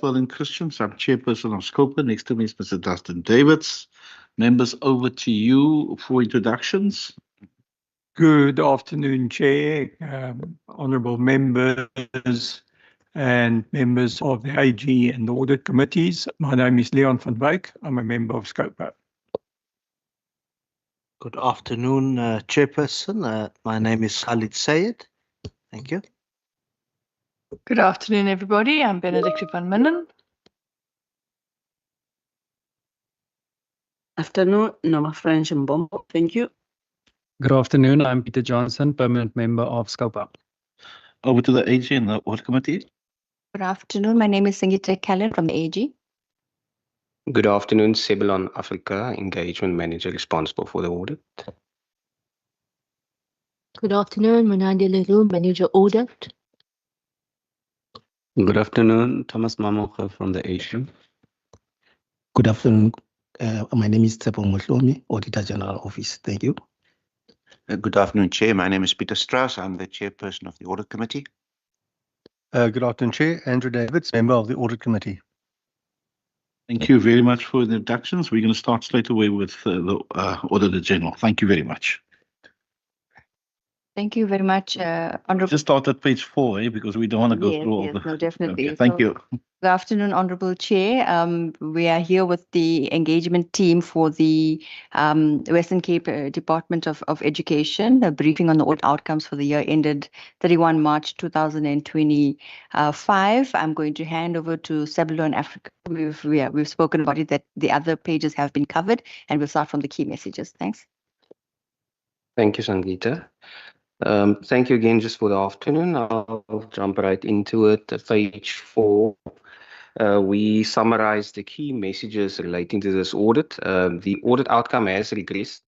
Sterling Christians. I'm chairperson of SCOPA. Next to me is Mr. Dustin Davids. Members, over to you for introductions. Good afternoon, Chair, honourable members and members of the AG and the audit committees. My name is Leon van Wyk. I'm a member of SCOPA. Good afternoon, Chairperson. My name is Khalid Sayed. Thank you. Good afternoon, everybody. I'm Benedict van Minden. Afternoon, Noma French and Bombo. Thank you. Good afternoon. I'm Peter Johnson, permanent member of SCOPA. Over to the AG and the audit committee. Good afternoon. My name is Singita Callan from the AG. Good afternoon, Sebelon Africa, Engagement Manager responsible for the audit. Good afternoon, Manandi Leroux, Manager Audit. Good afternoon, Thomas Mamoka from the AG. Good afternoon. My name is Tsepo Motlomi, Auditor General Office. Thank you. Good afternoon, Chair. My name is Peter Strauss. I'm the chairperson of the Audit Committee. Good afternoon, Chair. Andrew Davids, member of the Audit Committee. Thank you very much for the introductions. We're going to start straight away with the Auditor General. Thank you very much. Thank you very much, Honourable. Just start at page 4, because we don't want to go through all Yes, the... no, definitely. Okay, thank you. Good afternoon, Honourable Chair. We are here with the engagement team for the Western Cape Department of Education, a briefing on the audit outcomes for the year ended 31 March 2025. I'm going to hand over to Sebelon Africa. We've spoken about it, that the other pages have been covered, and we'll start from the key messages. Thanks. Thank you, Sangeeta. Thank you again just for the afternoon. I'll jump right into it. Page 4, we summarize the key messages relating to this audit. The audit outcome has regressed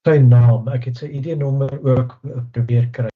sy naam. Ek het sy ID-nommer ook probeer kry.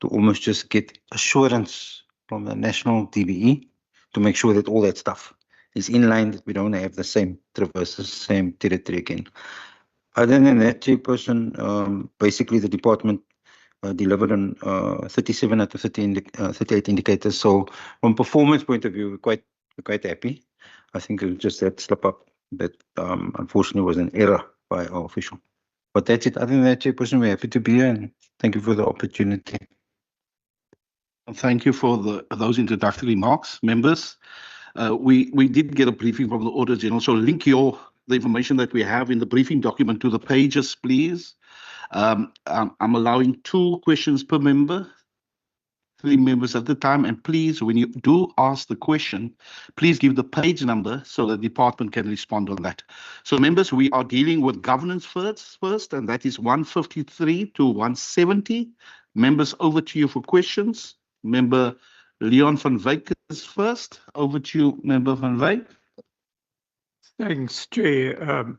To almost just get assurance from the national DBE to make sure that all that stuff is in line, that we don't have the same traverses, same territory again. Other than that, Chairperson, basically the department delivered on 37 out of 38 indicators. So from performance point of view, we're quite happy. I think it was just that slip up that unfortunately was an error by our official. But that's it. Other than that, Chairperson, we're happy to be here and thank you for the opportunity. Thank you for those introductory remarks, members. We did get a briefing from the Auditor General, so link the information that we have in the briefing document to the pages, please. I'm allowing 2 questions per member. 3 members at the time. And please, when you do ask the question, please give the page number so the department can respond on that. So members, we are dealing with governance first, and that is 153 to 170. Members, over to you for questions. Member Leon van Wyk is first. Over to you, Member van Wyk. Thanks, Chair.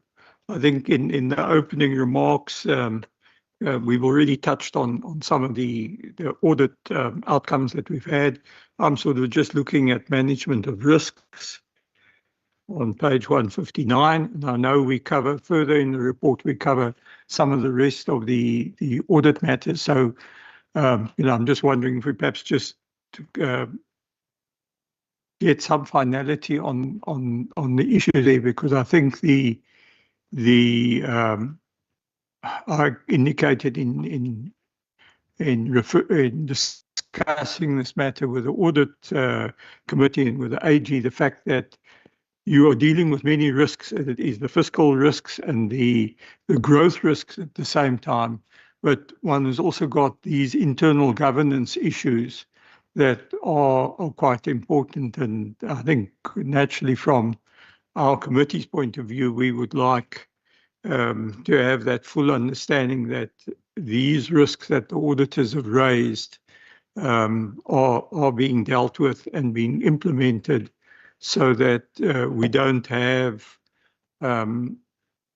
I think in the opening remarks, we've already touched on some of the audit outcomes that we've had. I'm sort of just looking at management of risks on page 159, and I know we cover further in the report, we cover some of the rest of the audit matters. So, I'm just wondering if we perhaps just get some finality on the issue there, because I think I indicated in discussing this matter with the audit committee and with the AG, the fact that you are dealing with many risks. It is the fiscal risks and the growth risks at the same time, but one has also got these internal governance issues that are quite important. And I think naturally from our committee's point of view, we would like to have that full understanding that these risks that the auditors have raised are being dealt with and being implemented, so that we don't have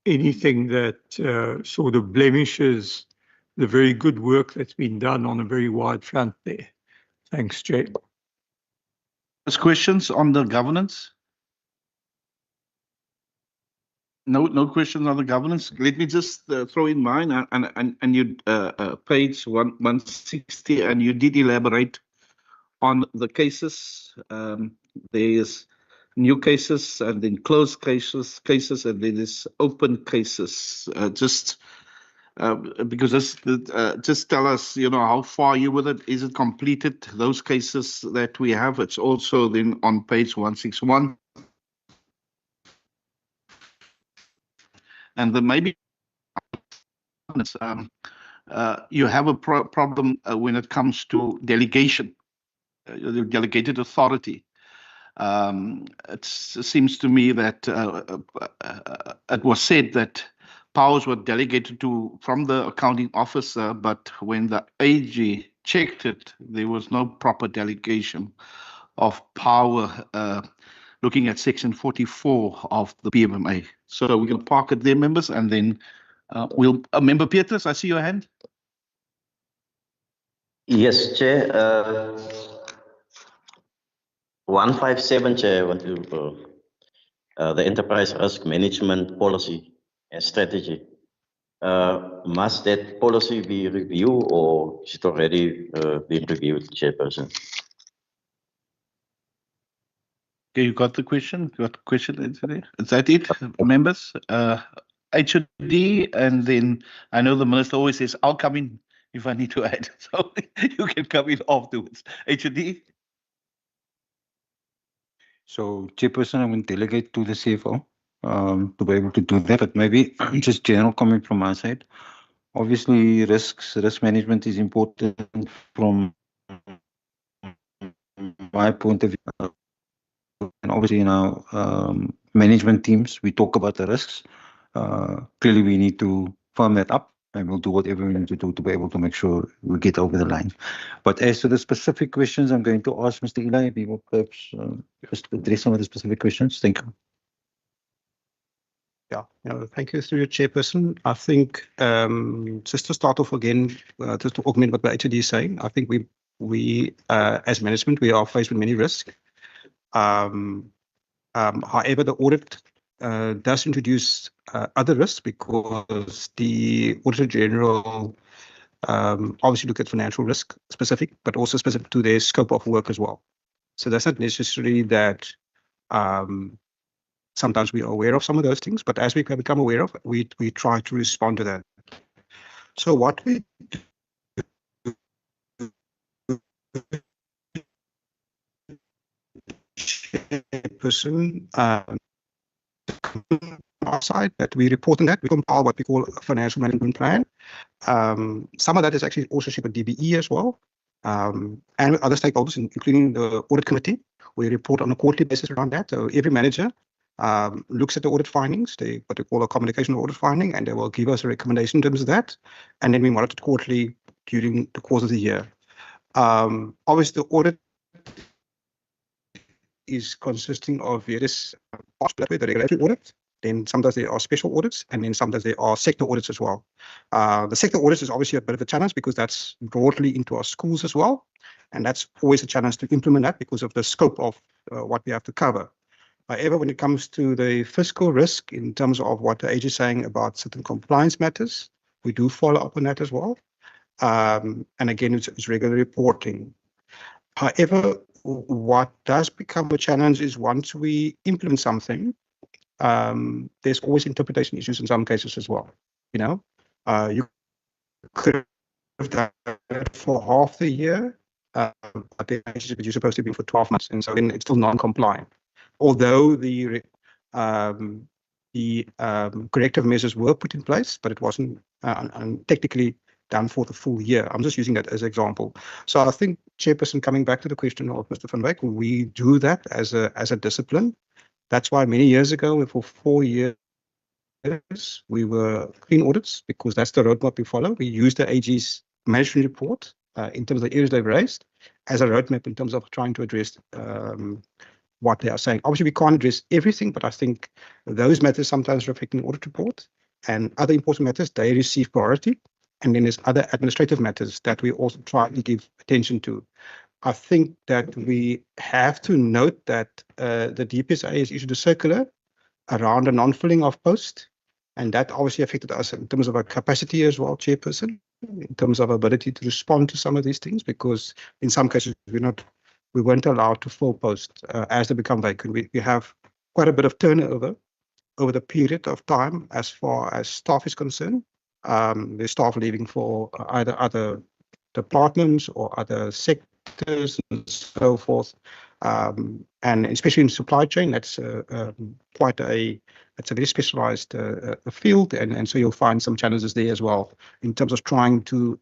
anything that sort of blemishes the very good work that's been done on a very wide front there. Thanks, Chair. Questions on the governance? No questions on the governance. Let me just throw in mine, and you page 160, and you did elaborate on the cases. There's new cases, and then closed cases, and then there's open cases. Because this, just tell us, how far you with it. Is it completed? Those cases that we have, it's also then on page 161. And then maybe you have a problem when it comes to delegation, delegated authority. It seems to me that it was said that powers were delegated from the accounting officer, but when the AG checked it, there was no proper delegation of power, looking at section 44 of the PMMA. So we're going to park it there, members, and then Member Petrus, I see your hand. Yes, Chair. 157, Chair, I want to the enterprise risk management policy and strategy. Must that policy be reviewed, or is it already been reviewed, Chairperson? Okay, you got the question? You got the question into there? Is that it, members? HOD, and then I know the minister always says, I'll come in if I need to add. So you can come in afterwards. HOD? So, Chairperson, I will delegate to the CFO to be able to do that, but maybe just general comment from my side. Obviously, risk management is important from my point of view. And obviously, in our management teams, we talk about the risks. Clearly, we need to firm that up, and we'll do whatever we need to do to be able to make sure we get over the line. But as to the specific questions, I'm going to ask Mr. Eli if he will perhaps just address some of the specific questions. Thank you. Yeah, thank you through your Chairperson. I think just to start off again, just to augment what the HOD is saying, I think we as management, we are faced with many risks. However, the audit does introduce other risks, because the Auditor General obviously look at financial risk specific, but also specific to their scope of work as well. So that's not necessarily that sometimes we are aware of some of those things, but as we become aware of, we try to respond to that. So what we Chairperson, our side, that we report on that, we compile what we call a financial management plan. Some of that is actually also shared with DBE as well. and with other stakeholders, including the audit committee. We report on a quarterly basis around that. So every manager looks at the audit findings, what they call a communication audit finding, and they will give us a recommendation in terms of that. And then we monitor it quarterly during the course of the year. Obviously, the audit is consisting of various parts, the regulatory audit, then sometimes there are special audits, and then sometimes there are sector audits as well. The sector audits is obviously a bit of a challenge because that's broadly into our schools as well. And that's always a challenge to implement that because of the scope of what we have to cover. However, when it comes to the fiscal risk in terms of what the AG is saying about certain compliance matters, we do follow up on that as well. And again, it's regular reporting. However, what does become a challenge is once we implement something, there's always interpretation issues in some cases as well. You know, you could have done it for half the year, but you're supposed to be for 12 months, and so then it's still non-compliant. Although the corrective measures were put in place, but it wasn't technically done for the full year. I'm just using that as an example. So I think, Chairperson, coming back to the question of Mr. Van Wyk, we do that as a discipline. That's why many years ago, for 4 years, we were clean audits because that's the roadmap we follow. We use the AG's management report in terms of the areas they've raised as a roadmap in terms of trying to address what they are saying. Obviously, we can't address everything, but I think those matters sometimes reflect in the audit report, and other important matters, they receive priority. And then there's other administrative matters that we also try to give attention to. I think that we have to note that the DPSA has issued a circular around a non-filling of post, and that obviously affected us in terms of our capacity as well, Chairperson, in terms of our ability to respond to some of these things, because in some cases we weren't allowed to fill posts as they become vacant. We have quite a bit of turnover over the period of time as far as staff is concerned. There's staff leaving for either other departments or other sectors and so forth. And especially in supply chain, that's quite it's a very specialized field. And so you'll find some challenges there as well in terms of trying to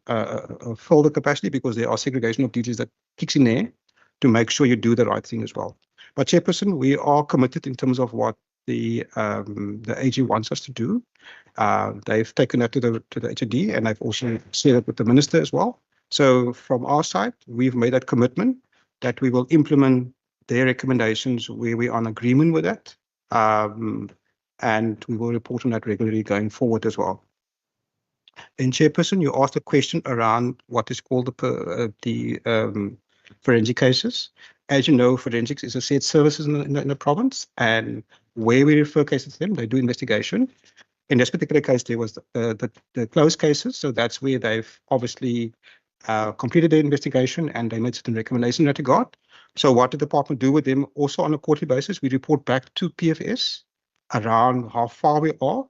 fill the capacity, because there are segregation of duties that kicks in there to make sure you do the right thing as well. But Chairperson, we are committed in terms of what the AG wants us to do. They've taken that to the HOD, and I've also shared it with the Minister as well. So from our side, we've made that commitment that we will implement their recommendations where we are in agreement with that. And we will report on that regularly going forward as well. And Chairperson, you asked a question around what is called the forensic cases. As you know, forensics is a shared services in the province, and where we refer cases to them, they do investigation. In this particular case, there was the closed cases, so that's where they've obviously completed their investigation and they made certain recommendations in that regard. So what the department do with them also on a quarterly basis, we report back to PFS around how far we are.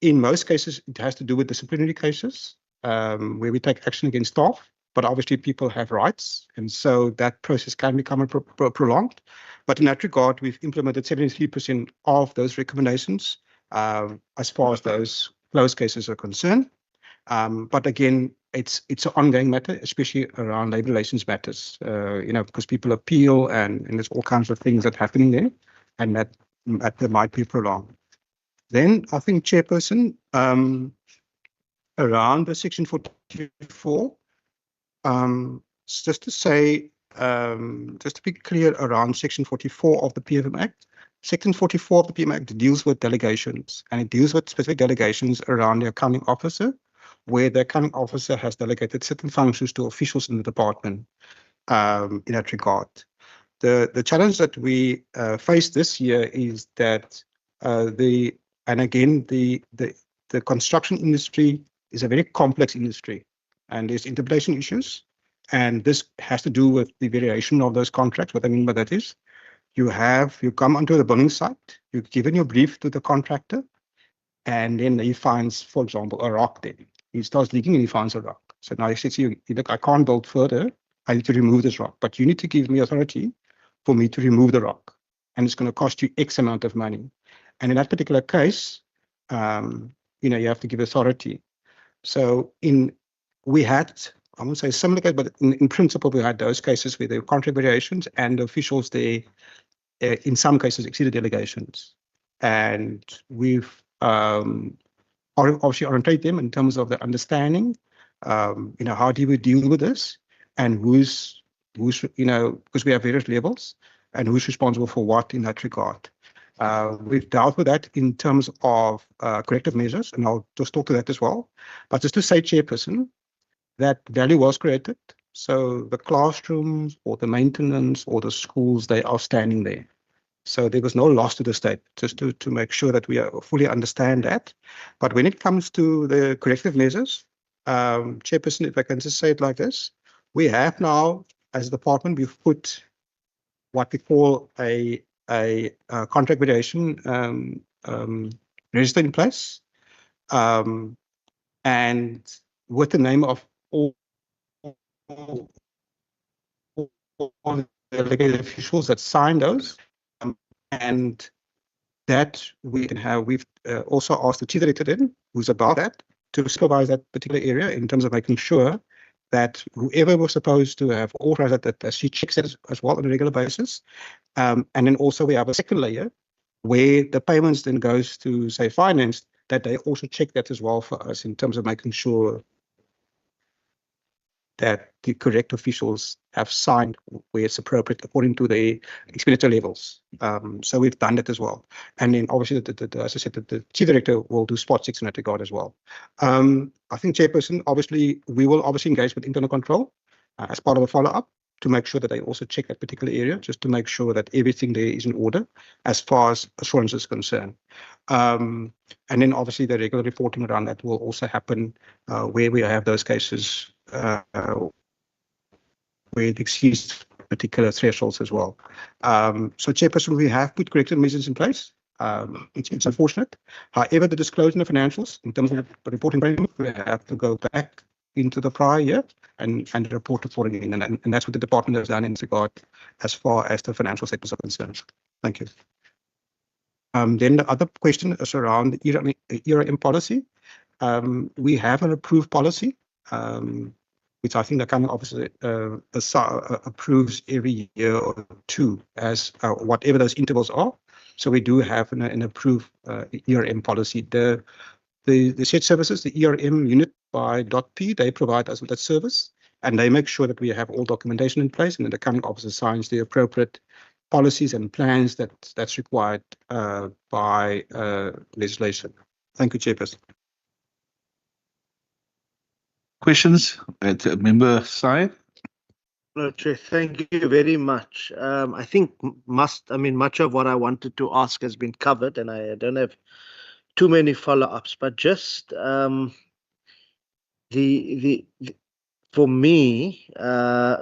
In most cases, it has to do with disciplinary cases where we take action against staff, but obviously people have rights, and so that process can become prolonged. But in that regard, we've implemented 73% of those recommendations as far as those closed cases are concerned. But again, it's an ongoing matter, especially around labor relations matters, because people appeal and there's all kinds of things that happen there, and that might be prolonged. Then I think, Chairperson, around the Section 44, just to say, just to be clear around Section 44 of the PFM Act, Section 44 of the PFM Act deals with delegations, and it deals with specific delegations around the accounting officer, where the accounting officer has delegated certain functions to officials in the department in that regard. The challenge that we face this year is that the construction industry is a very complex industry, and there's interpretation issues, and this has to do with the variation of those contracts. What I mean by that is, you come onto the building site, you've given your brief to the contractor, and then he finds, for example, a rock there. He starts leaking and he finds a rock. So now he says to you, look, I can't build further. I need to remove this rock, but you need to give me authority for me to remove the rock, and it's going to cost you X amount of money. And in that particular case, you have to give authority. So we had I won't say similar case, but in principle, we had those cases where there were contract variations and the officials there, in some cases, exceeded delegations. And we've obviously orientate them in terms of the understanding, how do we deal with this and who's, because we have various levels and who's responsible for what in that regard. We've dealt with that in terms of corrective measures, and I'll just talk to that as well. But just to say, Chairperson, that value was created. So the classrooms or the maintenance or the schools, they are standing there. So there was no loss to the state, just to make sure that we fully understand that. But when it comes to the corrective measures, Chairperson, if I can just say it like this, we have now, as a department, we've put what we call a contract variation register in place, and with the name of all the delegated officials that signed those, and that we can have. We've also asked the chief director then, who's about that, to supervise that particular area in terms of making sure that whoever was supposed to have authorized that she checks it as well on a regular basis. And then also we have a second layer where the payments then goes to, say, finance, that they also check that as well for us in terms of making sure that the correct officials have signed where it's appropriate according to the expenditure levels. So we've done that as well. And then obviously, as I said, the chief director will do spot checks in that regard as well. I think, Chairperson, obviously, we will obviously engage with internal control as part of the follow-up to make sure that they also check that particular area, just to make sure that everything there is in order as far as assurance is concerned. And then obviously the regular reporting around that will also happen where we have those cases where it exceeds particular thresholds as well. So, Chairperson, we have put corrective measures in place. It's unfortunate. However, the disclosure of financials in terms of the reporting framework, we have to go back into the prior year and report accordingly. And that's what the department has done in this regard as far as the financial sectors are concerned. Thank you. Then the other question is around the ERM policy. We have an approved policy, which I think the Accounting Officer approves every year or two as whatever those intervals are. So we do have an approved ERM policy. The shared services, the ERM unit by .P, they provide us with that service, and they make sure that we have all documentation in place, and then the Accounting Officer signs the appropriate policies and plans that's required by legislation. Thank you, Chairperson. Questions at Member side? No, Chair, thank you very much. I think much of what I wanted to ask has been covered, and I don't have too many follow-ups, but just for me,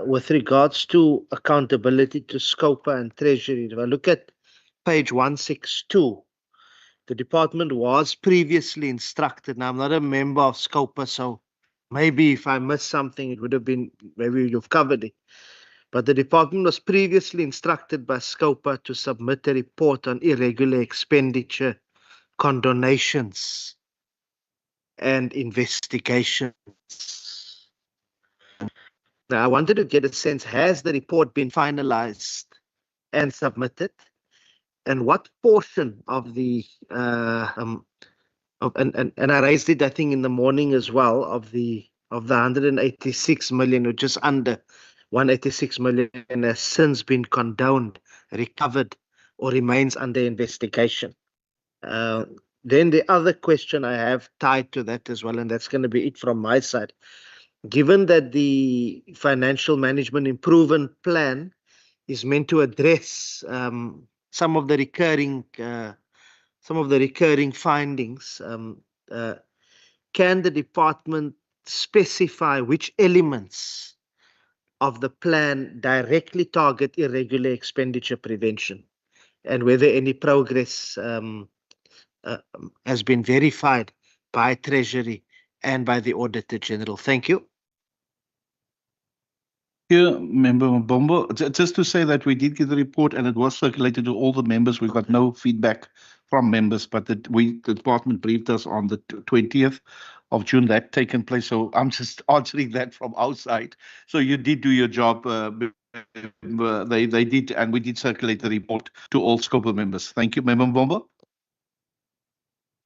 with regards to accountability to SCOPA and Treasury, if I look at page 162, the department was previously instructed. Now, I'm not a member of SCOPA, so maybe if I missed something, it would have been, maybe you've covered it. But the department was previously instructed by SCOPA to submit a report on irregular expenditure, condonations, and investigations. Now, I wanted to get a sense, has the report been finalized and submitted? And what portion of the, and I raised it, I think, in the morning as well, of the 186 million, or just under 186 million, has since been condoned, recovered, or remains under investigation? Then the other question I have tied to that as well, and that's going to be it from my side. Given that the financial management improvement plan is meant to address some of the recurring findings, can the department specify which elements of the plan directly target irregular expenditure prevention, and whether any progress has been verified by Treasury and by the Auditor General? Thank you. Here, Member Mbombo, just to say that we did get the report and it was circulated to all the members. We got no feedback from members, but the department briefed us on the 20th of June that taken place. So I'm just answering that from our side. So you did do your job. They did, and we did circulate the report to all Scopa members. Thank you, Member Mbombo.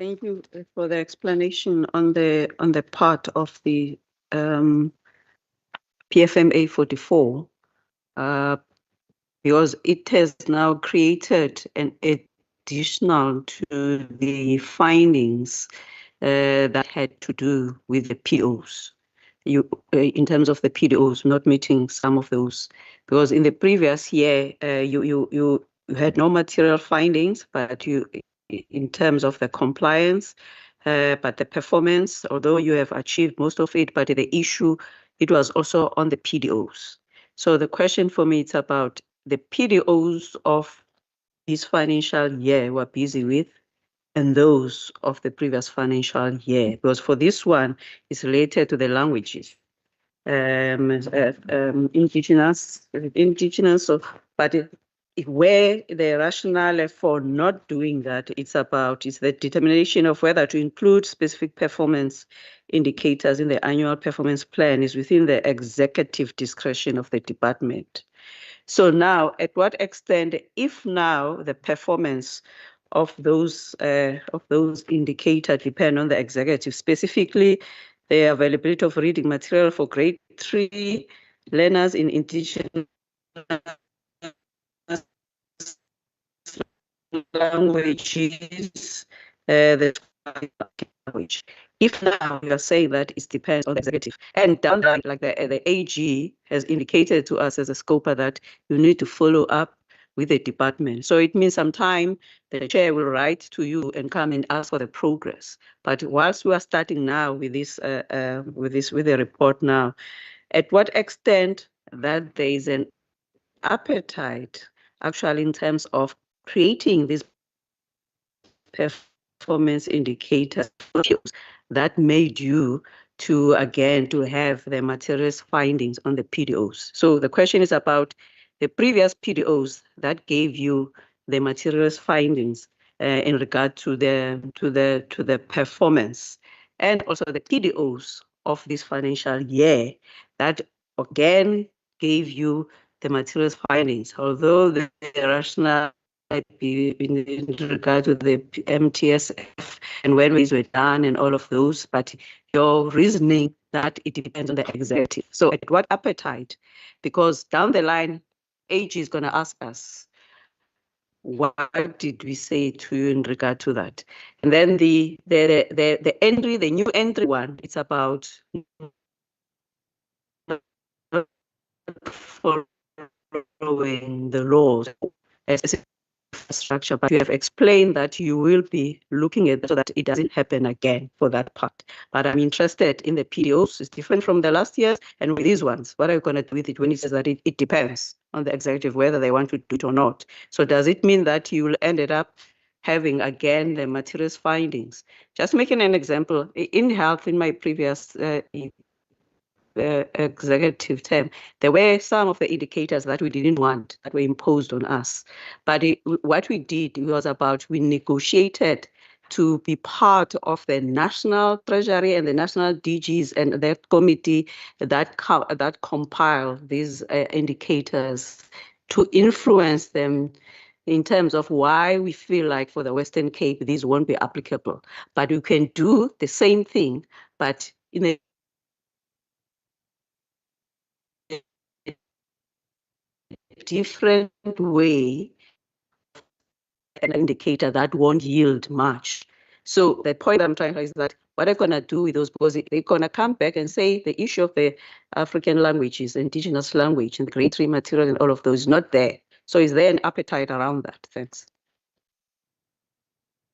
Thank you for the explanation on the part of the PFMA 44, because it has now created an additional to the findings that had to do with the POs. In terms of the PDOs not meeting some of those, because in the previous year you had no material findings, but you in terms of the compliance, but the performance, although you have achieved most of it, but the issue, it was also on the PDOs. So the question for me, it's about the PDOs of this financial year we're busy with, and those of the previous financial year, because for this one, it's related to the languages. Indigenous, but where the rationale for not doing that, it's the determination of whether to include specific performance indicators in the annual performance plan is within the executive discretion of the department. So now, at what extent, if now the performance of those indicators depend on the executive, specifically the availability of reading material for grade 3 learners in indigenous languages, the language. If now you are saying that it depends on the executive, and down the line, like the AG has indicated to us as a scoper that you need to follow up with the department. So it means sometime the chair will write to you and come and ask for the progress. But whilst we are starting now with this, with the report now, at what extent that there is an appetite actually in terms of creating these performance indicators that made you to have the materials findings on the PDOs. So the question is about the previous PDOs that gave you the materials findings in regard to the performance, and also the PDOs of this financial year that again gave you the materials findings, although the rationale in regard to the MTSF and when these were done and all of those, but your reasoning that it depends on the executive. So at what appetite? Because down the line, AG is going to ask us, what did we say to you in regard to that? And then the entry, the new entry one, it's about following the laws as infrastructure, but you have explained that you will be looking at that so that it doesn't happen again for that part. But I'm interested in the PDOs. It's different from the last years, and with these ones, what are you going to do with it when it says that it depends on the executive whether they want to do it or not? So does it mean that you will end up having again the materials findings? Just making an example, in health, in my previous executive term, there were some of the indicators that we didn't want that were imposed on us. But what we did was we negotiated to be part of the National Treasury and the National DGs and that committee that compile these indicators to influence them in terms of why we feel like for the Western Cape, these won't be applicable. But you can do the same thing, but in a different way, an indicator that won't yield much. So the point I'm trying to is that what are going to do with those, because they're going to come back and say the issue of the African languages, indigenous language, and the grade 3 material and all of those is not there. So is there an appetite around that? Thanks.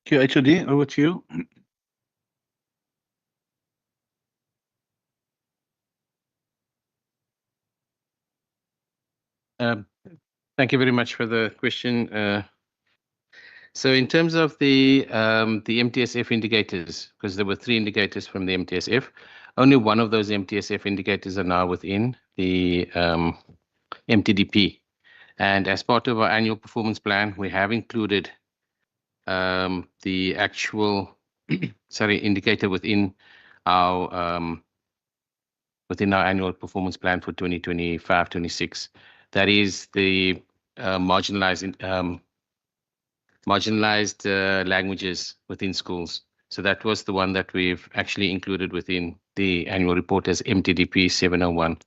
Thank you, HOD. Over to you. Thank you very much for the question. So in terms of the MTSF indicators, because there were 3 indicators from the MTSF, only one of those MTSF indicators are now within the MTDP. And as part of our annual performance plan, we have included the actual indicator within our annual performance plan for 2025-26. That is the marginalized languages within schools. So that was the one that we've actually included within the annual report as MTDP 701.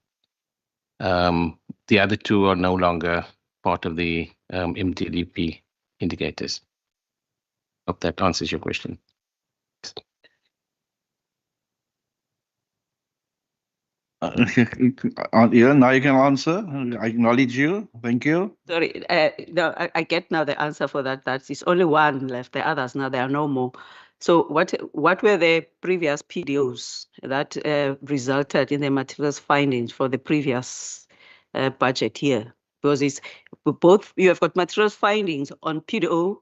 The other two are no longer part of the MTDP indicators. Hope that answers your question. Yeah, now you can answer. I acknowledge you. Thank you. Sorry, no, I get now the answer for that. That is only one left. The others now, there are no more. So what were the previous PDOs that resulted in the materials findings for the previous budget year? Because it's both, you have got materials findings on PDO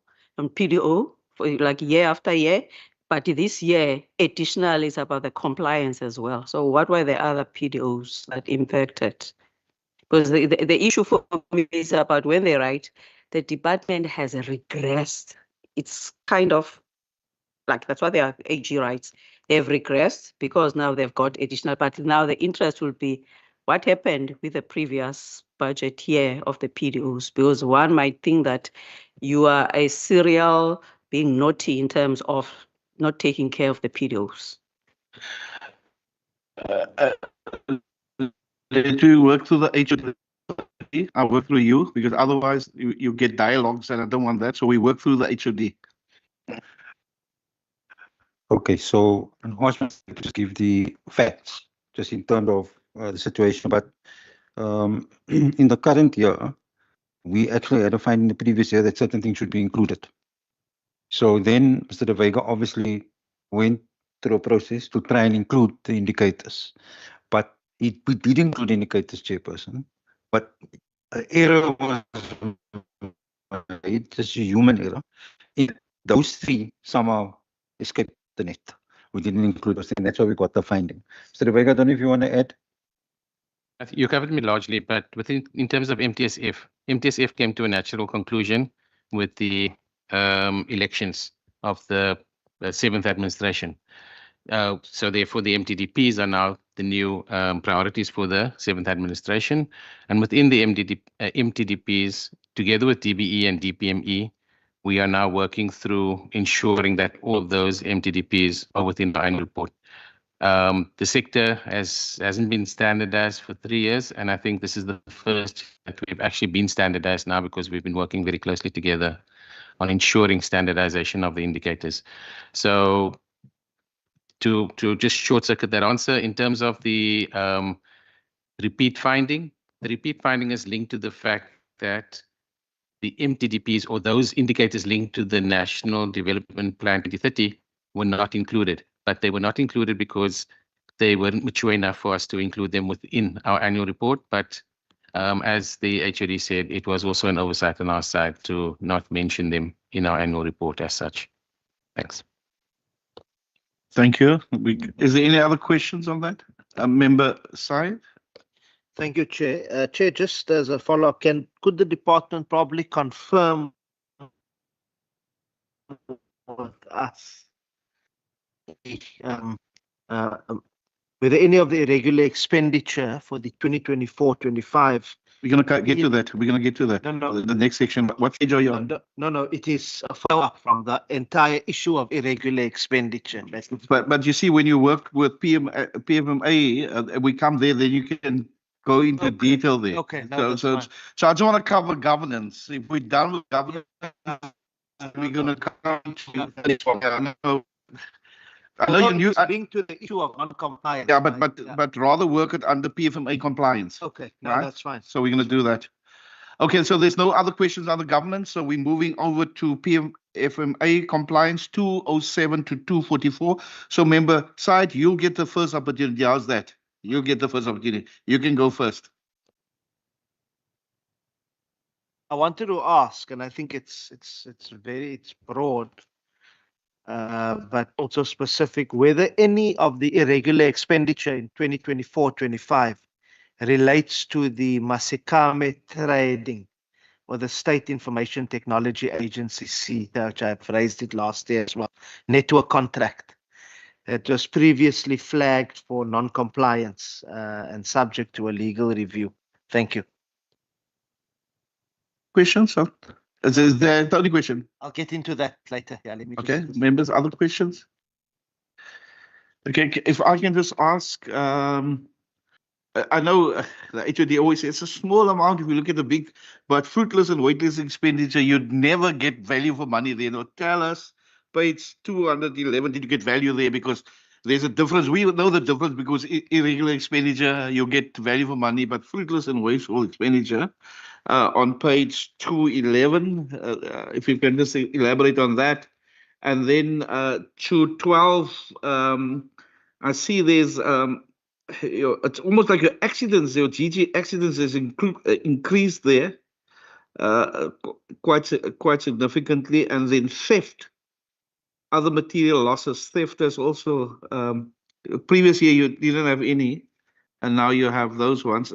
for like year after year, but this year additional is about the compliance as well. So what were the other PDOs that impacted? Because the issue for me is about when they write, the department has regressed. It's kind of like, that's what their AG writes. They've regressed because now they've got additional, but now the interest will be what happened with the previous budget year of the PDOs, because one might think that you are a serial being naughty in terms of not taking care of the PDOs. Let you work through the HOD. I'll work through you because otherwise you get dialogues and I don't want that. So we work through the HOD. Okay, so unfortunately, just give the facts just in terms of the situation. But in the current year, we actually had a finding in the previous year that certain things should be included. So then Mr. De Vega obviously went through a process to try and include the indicators. But we did include indicators, Chairperson. But an error was made, just a human error. Those three somehow escaped the net. We didn't include those things. That's why we got the finding. Mr. De Vega, I don't know if you want to add. You covered me largely, but in terms of MTSF came to a natural conclusion with the elections of the 7th administration. So therefore, the MTDPs are now the new priorities for the 7th administration. And within the MTDPs, together with DBE and DPME, we are now working through ensuring that all of those MTDPs are within the annual report. The sector hasn't been standardized for 3 years, and I think this is the first that we've actually been standardized now because we've been working very closely together on ensuring standardization of the indicators. So to just short circuit that answer, in terms of the repeat finding, the repeat finding is linked to the fact that the MTDPs or those indicators linked to the National Development Plan 2030 were not included, but they were not included because they weren't mature enough for us to include them within our annual report. But as the HOD said, it was also an oversight on our side to not mention them in our annual report as such. Thanks. Thank you. Is there any other questions on that? Member Syed? Thank you, Chair. Chair, just as a follow-up, could the department probably confirm with us whether any of the irregular expenditure for the 2024-25? We're going to get to that. We're going to get to that. No. The next section. What page are you on? No. It is a follow-up from the entire issue of irregular expenditure. But you see, when you work with PMMA, we come there, then you can go into detail there. Okay. No, so I just want to cover governance. If we're done with governance, we're going to come to. I know you linked to the issue of non-compliance. Yeah, but rather work it under PFMA compliance. Okay, no, right? That's fine. So we're going to do that. Okay, so there's no other questions on the governance. So we're moving over to PFMA compliance 207 to 244. So member Syed, you'll get the first opportunity. How's that? You'll get the first opportunity. You can go first. I wanted to ask, and I think it's broad, but also specific, whether any of the irregular expenditure in 2024-25 relates to the Masekame trading or the State Information Technology Agency, which I've raised it last year as well, network contract. It was previously flagged for non-compliance and subject to a legal review. Thank you. Questions? Or is there the only question? I'll get into that later. Yeah, let me just Okay, members, other questions? Okay, if I can just ask, I know the HOD always says it's a small amount if you look at the big, but fruitless and weightless expenditure, you'd never get value for money there. No, tell us, page 211, did you get value there? Because there's a difference. We know the difference because irregular expenditure, you get value for money, but fruitless and wasteful expenditure. On page 211, if you can just elaborate on that. And then 212, I see there's it's almost like your accidents, your GG accidents has increased there quite significantly, and then theft, other material losses, theft has also previous year you didn't have any, and now you have those ones.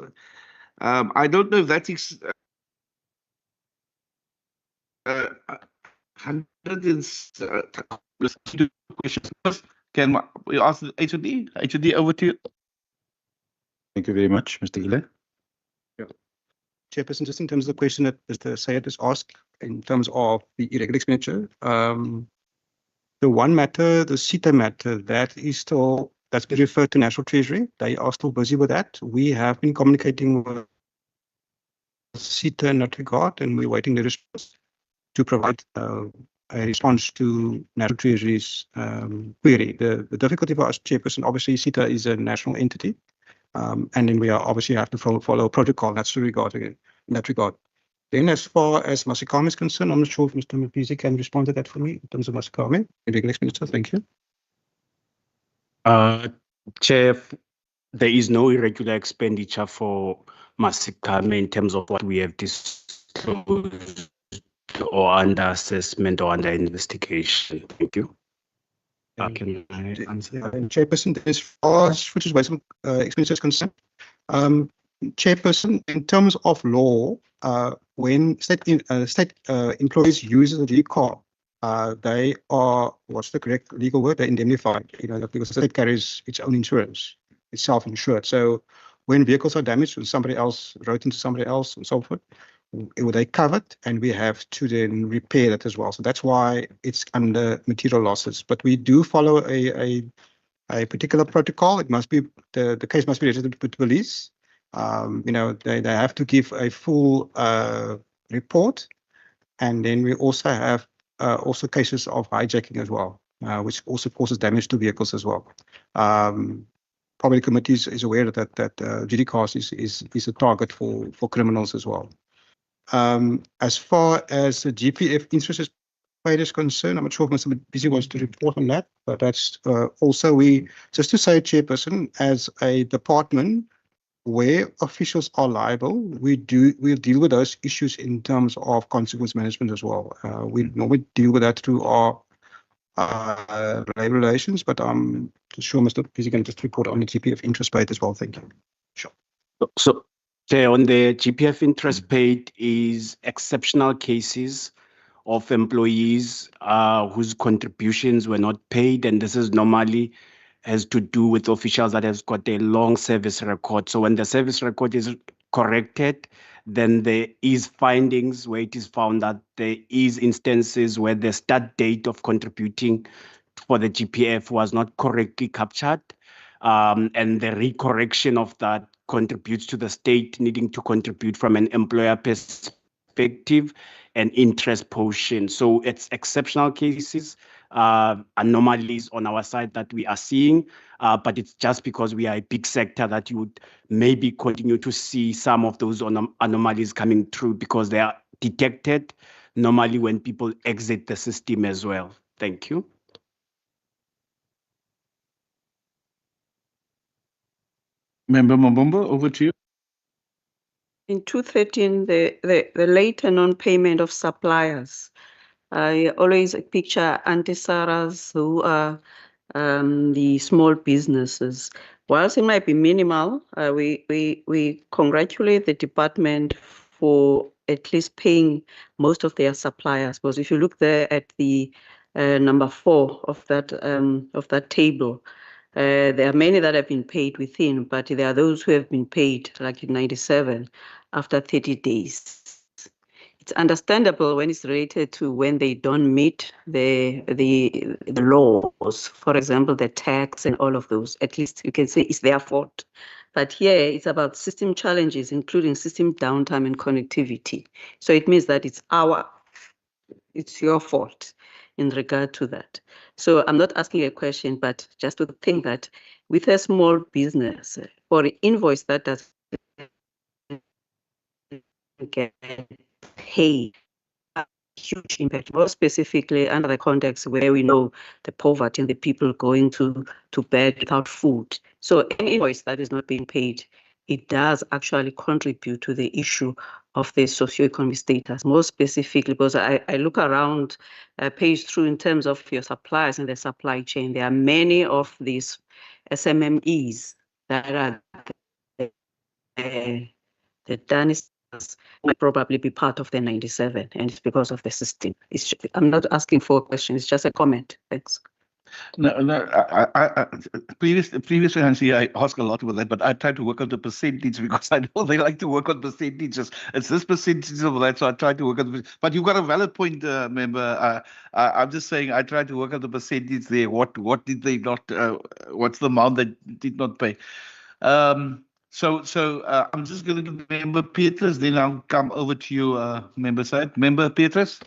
I don't know if that's 100 questions. Can we ask the HOD? HOD, over to you. Thank you very much, Mr. Ile. Chairperson, just in terms of the question that Mr. Sayed has asked in terms of the irregular expenditure, the one matter, the CETA matter, that's been referred to National Treasury. They are still busy with that. We have been communicating with CETA in that regard, and we're waiting the response to provide a response to National Treasury's query. The difficulty for us, Chairperson, obviously CETA is a national entity, and then we are obviously have to follow protocol. That's the regard again in that regard. Then, as far as Masikame is concerned, I'm not sure if Mr. Mapisi can respond to that for me in terms of Masikame, irregular expenditure. Thank you. Chair, there is no irregular expenditure for Masikame in terms of what we have disclosed or under assessment or under investigation. Thank you. Can I answer? Chairperson, as far as which is why some expenditure is concerned, Chairperson, in terms of law, when state employees use the G card, they are, what's the correct legal word? They're indemnified, because the state carries its own insurance, it's self-insured. So when vehicles are damaged, when somebody else wrote into somebody else and so forth, they covered, and we have to then repair that as well. So that's why it's under material losses. But we do follow a particular protocol. It must be the case must be registered with police. They have to give a full report, and then we also have also cases of hijacking as well, which also causes damage to vehicles as well. Probably the committee is aware that GDCAS is a target for criminals as well. As far as the GPF interest paid is concerned, I'm not sure if Mr. Busy wants to report on that, but that's also just to say, Chairperson, as a department where officials are liable, we'll deal with those issues in terms of consequence management as well. We normally deal with that through our labor relations, but I'm sure Mr. Busy can just report on the GPF interest paid as well. Thank you. Sure. So, on the GPF interest paid is exceptional cases of employees whose contributions were not paid, and this is normally has to do with officials that has got a long service record. So when the service record is corrected, then there is findings where it is found that there is instances where the start date of contributing for the GPF was not correctly captured, and the recorrection of that contributes to the state needing to contribute from an employer perspective and interest portion. So it's exceptional cases, anomalies on our side that we are seeing, but it's just because we are a big sector that you would maybe continue to see some of those anomalies coming through because they are detected normally when people exit the system as well. Thank you. Member Mabumba, over to you. In 213, the later non-payment of suppliers. I always picture Auntie Sarah's who are the small businesses. Whilst it might be minimal, we congratulate the department for at least paying most of their suppliers. Because if you look there at the number 4 of that table. There are many that have been paid within, but there are those who have been paid, like in 97, after 30 days. It's understandable when it's related to when they don't meet the laws, for example, the tax and all of those. At least you can say it's their fault. But here it's about system challenges, including system downtime and connectivity. So it means that it's your fault in regard to that. So I'm not asking a question, but just to think that with a small business, for an invoice that does get paid, huge impact, more specifically under the context where we know the poverty and the people going to bed without food. So any invoice that is not being paid, it does actually contribute to the issue of the socioeconomic status, more specifically, because I look around page through in terms of your suppliers and the supply chain. There are many of these SMMEs that are the Danis might probably be part of the 97, and it's because of the system. I'm not asking for a question, it's just a comment. Thanks. No, previously, I asked a lot about that, but I try to work on the percentage because I know they like to work on percentages. It's this percentage of that, so I try to work on. But you've got a valid point, member. I'm just saying I tried to work on the percentage there. What did they not? What's the amount they did not pay? So I'm just going to member Petrus. Then I'll come over to you, member side. Member Petrus.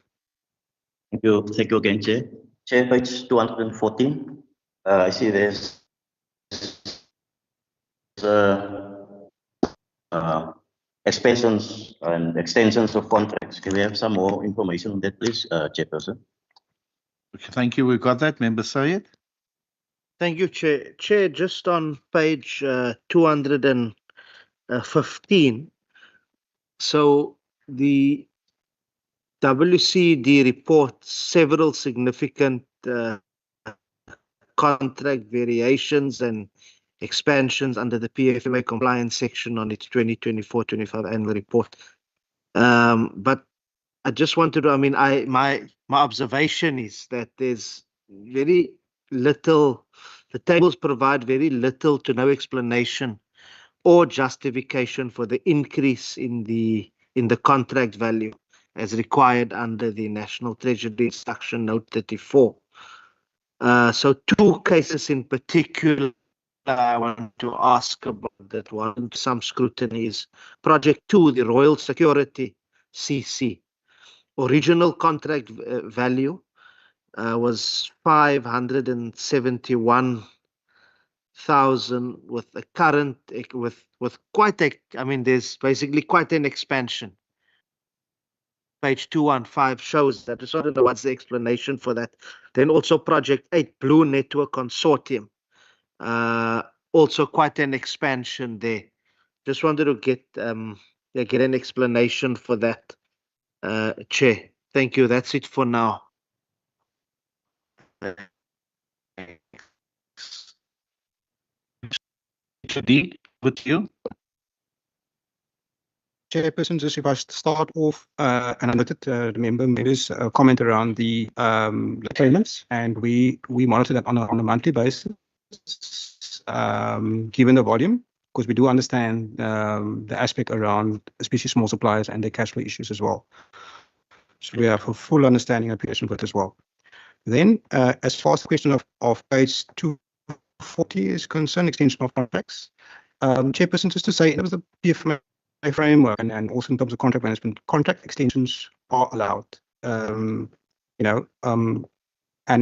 Thank you again, Chair. Chair, page 214. I see there's expansions and extensions of contracts. Can we have some more information on that, please, Chairperson? Okay, thank you. We've got that, member Syed. Thank you, Chair. Chair, just on page 215. So the WCD reports several significant contract variations and expansions under the PFMA compliance section on its 2024-25 annual report. But I just wanted to, my observation is that there's very little, the tables provide very little to no explanation or justification for the increase in the contract value as required under the National Treasury Instruction Note 34. So 2 cases in particular I want to ask about that one. Some scrutiny is Project 2, the Royal Security CC. Original contract value was 571,000 with a current with quite a, there's basically quite an expansion. Page 215 shows that. I just want to know what's the explanation for that. Then also Project 8, Blue Network Consortium. Also quite an expansion there. Just wanted to get an explanation for that, Chair. Thank you. That's it for now. With you. Chairperson, just if I start off, and I noted the members' comment around the payments, and we monitor that on a monthly basis, given the volume, because we do understand the aspect around especially small suppliers and their cash flow issues as well. So we have a full understanding and appreciation for it as well. Then, as far as the question of page 240 is concerned, extension of contracts, Chairperson, just to say, it was the PFMA framework and also in terms of contract management, contract extensions are allowed. And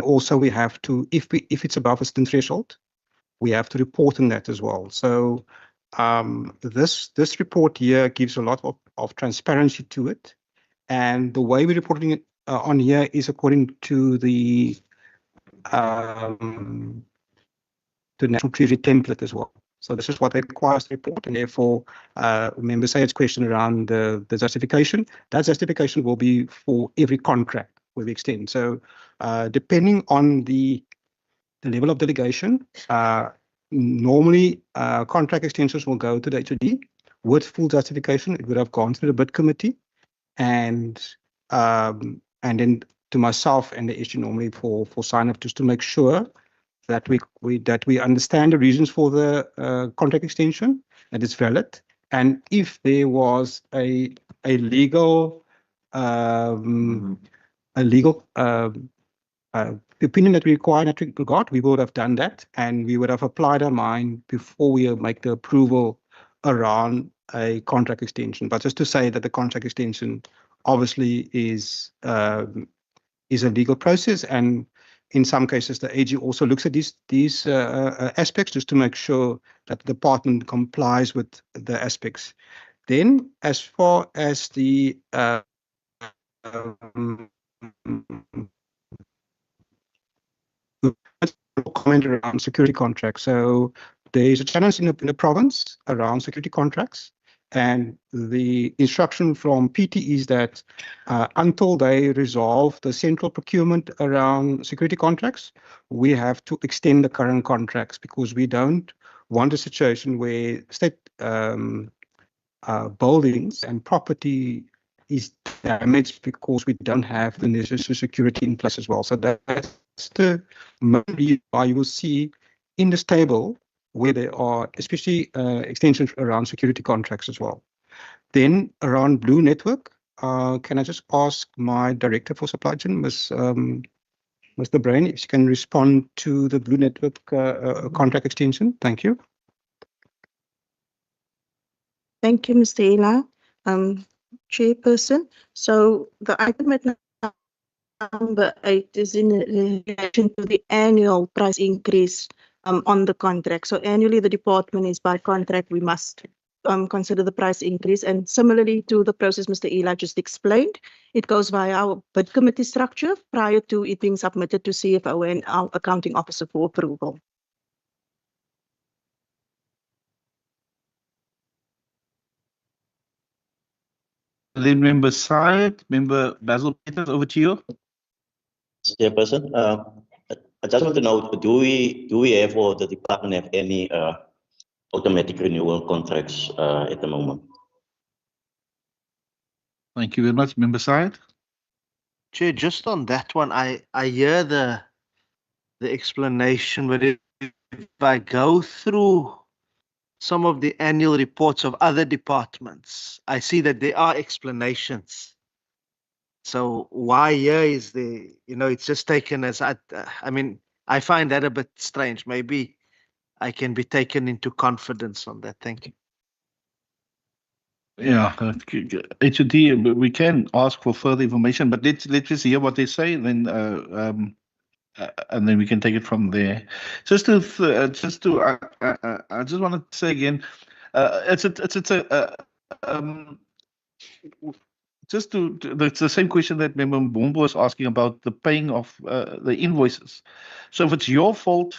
also we have to, if it's above a certain threshold, we have to report on that as well. So this report here gives a lot of transparency to it, and the way we're reporting it on here is according to the National Treasury template as well. So this is what requires the report, and therefore, Member Sayed's question around the justification, that justification will be for every contract where we extend. So depending on the level of delegation, normally contract extensions will go to the HOD with full justification. It would have gone through the bid committee, and then to myself and the SG normally for sign off, just to make sure that we understand the reasons for the contract extension, that it's valid, and if there was a legal opinion that we require in that regard, we would have done that, and we would have applied our mind before we make the approval around a contract extension. But just to say that the contract extension obviously is a legal process, and in some cases the AG also looks at these aspects just to make sure that the department complies with the aspects. Then, as far as the comment around security contracts. So there is a challenge in the province around security contracts, and the instruction from PT is that until they resolve the central procurement around security contracts, we have to extend the current contracts, because we don't want a situation where state buildings and property is damaged because we don't have the necessary security in place as well. So that's the main reason why you will see in this table where there are especially extensions around security contracts as well. Then around Blue Network, can I just ask my Director for Supply Chain, Mr. Brain, if you can respond to the Blue Network contract extension? Thank you. Thank you, Mr. Ela. Chairperson. So the item at number 8 is in relation to the annual price increase on the contract. So annually, the department is by contract, we must consider the price increase. And similarly to the process Mr. Ela just explained, it goes via our bid committee structure prior to it being submitted to CFO and our accounting officer for approval. Then Member Syed, Member Basil Peters, over to you. Chairperson, I just want to know, do we have, or the department have any automatic renewal contracts at the moment? Thank you very much, Member Syed. Chair, just on that one, I hear the explanation, but if I go through some of the annual reports of other departments, I see that there are explanations. So why here is the, it's just taken as, I mean, I find that a bit strange. Maybe I can be taken into confidence on that. Thank you. Yeah, HOD, we can ask for further information, but let's just hear what they say, and then we can take it from there. I just want to say again, it's the same question that Member Mbombo was asking about the paying of the invoices. So if it's your fault,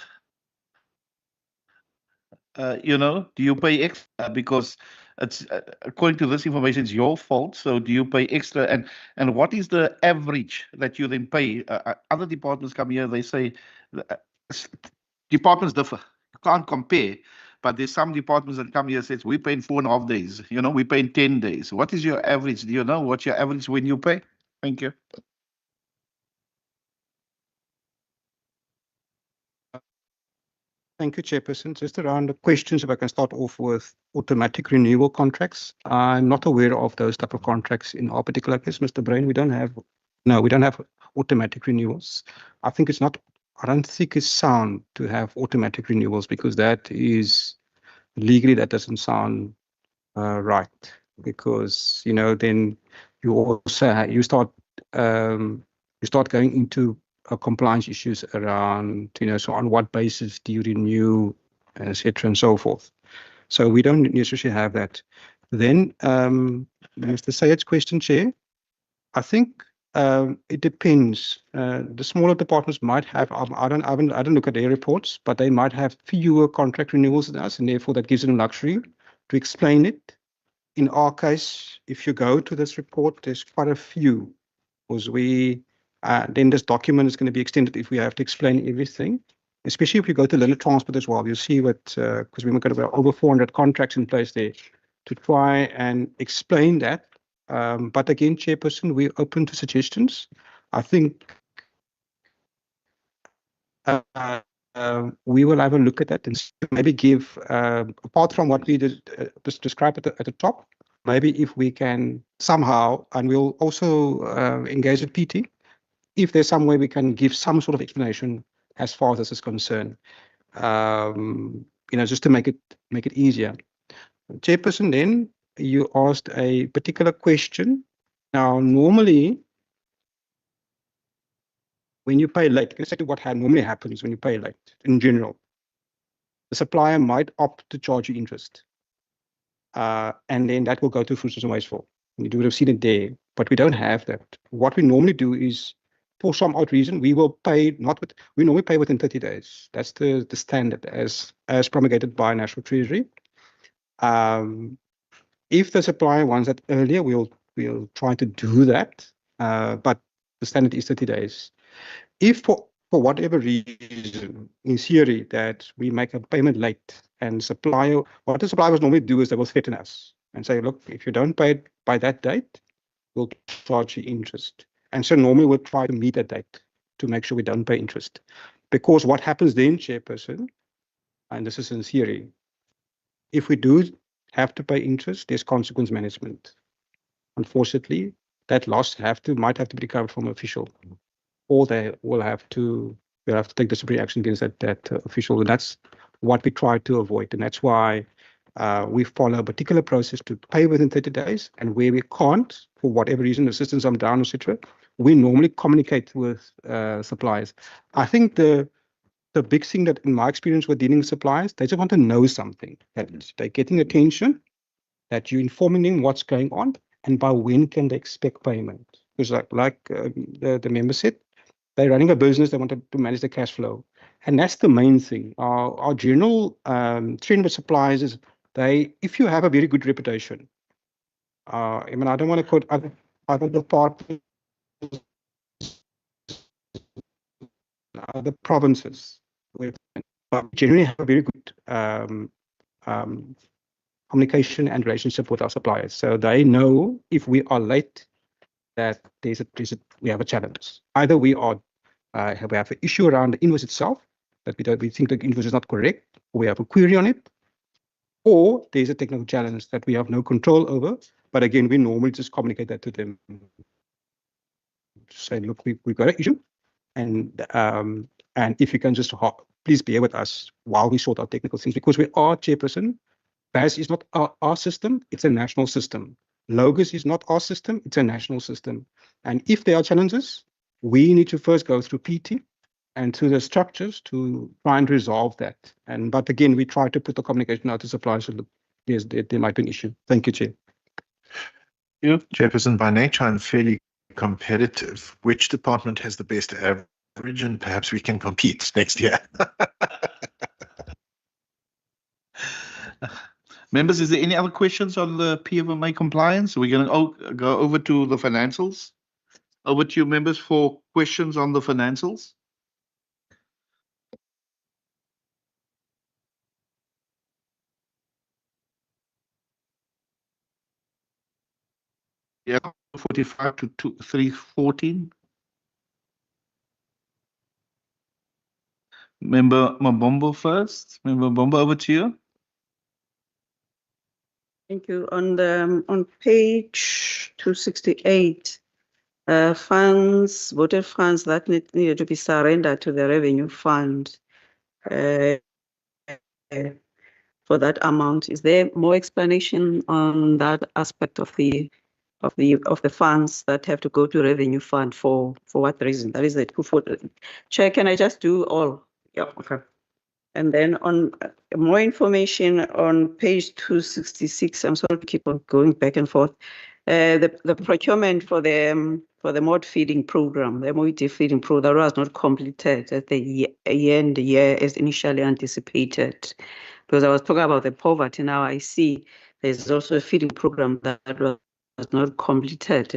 do you pay extra because it's according to this information, it's your fault? So do you pay extra, and what is the average that you then pay? Other departments come here, they say departments differ. You can't compare, but there's some departments that come here and says we pay in 4.5 days. We pay in 10 days. What is your average? Do you know what's your average when you pay? Thank you. Thank you, Chairperson. Just around the questions, if I can start off with automatic renewal contracts. I'm not aware of those type of contracts in our particular case, Mr. Brain. We don't have automatic renewals. I don't think it's sound to have automatic renewals, because that is legally, that doesn't sound right, because then you also you start going into compliance issues around, so on what basis do you renew, etc. and so forth. So we don't necessarily have that. Then Mr. Sayed's question, Chair, I think it depends. The smaller departments might have, I don't look at their reports, but they might have fewer contract renewals than us, and therefore that gives them luxury to explain it. In our case, if you go to this report, there's quite a few, because then this document is going to be extended if we have to explain everything, especially if you go to Linen Transport as well. You'll see what, because we've got about over 400 contracts in place there to try and explain that. But again, Chairperson, we're open to suggestions. I think we will have a look at that and maybe give, apart from what we just described at the top, maybe if we can somehow, and we'll also engage with PT, if there's some way we can give some sort of explanation as far as this is concerned, just to make it easier. Chairperson, then you asked a particular question. Now, normally, when you pay late, exactly what normally happens when you pay late in general, the supplier might opt to charge you interest. And then that will go to Food System Wasteful. You would have seen it there, but we don't have that. What we normally do is, for some odd reason, we will pay we normally pay within 30 days. That's the standard as promulgated by National Treasury. If the supplier wants that earlier, we'll try to do that. But the standard is 30 days. If for whatever reason, in theory, that we make a payment late and what the suppliers normally do is they will threaten us and say, look, if you don't pay it by that date, we'll charge you interest. And so normally we'll try to meet that date to make sure we don't pay interest. Because what happens then, Chairperson, and this is in theory, if we do have to pay interest, there's consequence management. Unfortunately, that loss might have to be recovered from an official, or they will have to take disciplinary action against that official. And that's what we try to avoid. And that's why we follow a particular process to pay within 30 days. And where we can't, for whatever reason, the systems are down, etc., we normally communicate with suppliers. I think the big thing that, in my experience with dealing with suppliers, they just want to know something, that they're getting attention, that you're informing them what's going on, and by when can they expect payment. Because like the member said, they're running a business, they want to manage the cash flow. And that's the main thing. Our general trend with suppliers is if you have a very good reputation, I don't want to quote other departments, other provinces, but generally have a very good communication and relationship with our suppliers. So they know if we are late, that we have a challenge. Either we have an issue around the invoice itself, that we think the invoice is not correct, or we have a query on it, or there's a technical challenge that we have no control over. But again, we normally just communicate that to them. Say, look, we've got an issue, and if you can just please bear with us while we sort out technical things, because we are, Chairperson, BAS is not our system, it's a national system. Logos is not our system, it's a national system. And if there are challenges, we need to first go through PT and through the structures to try and resolve that. But again, we try to put the communication out to suppliers, so there might be an issue. Thank you, Chair. Chairperson, by nature, I'm fairly competitive. Which department has the best average, and perhaps we can compete next year? Members, is there any other questions on the PFMA compliance? We're going to go over to the financials. Over to you, members, for questions on the financials. Yeah, 45 to 314. Member Mabombo first. Member Mabombo, over to you. Thank you. On page 268, funds, voted funds that needed to be surrendered to the revenue fund for that amount. Is there more explanation on that aspect of the funds that have to go to revenue fund for what reason? That is it. Chair, can I just do all? Yeah, okay. And then on more information on page 266, I'm sorry to keep on going back and forth. The procurement for the mod feeding program, the MOED feeding program, that was not completed at the end year as initially anticipated. Because I was talking about the poverty, now I see there's also a feeding program that was not completed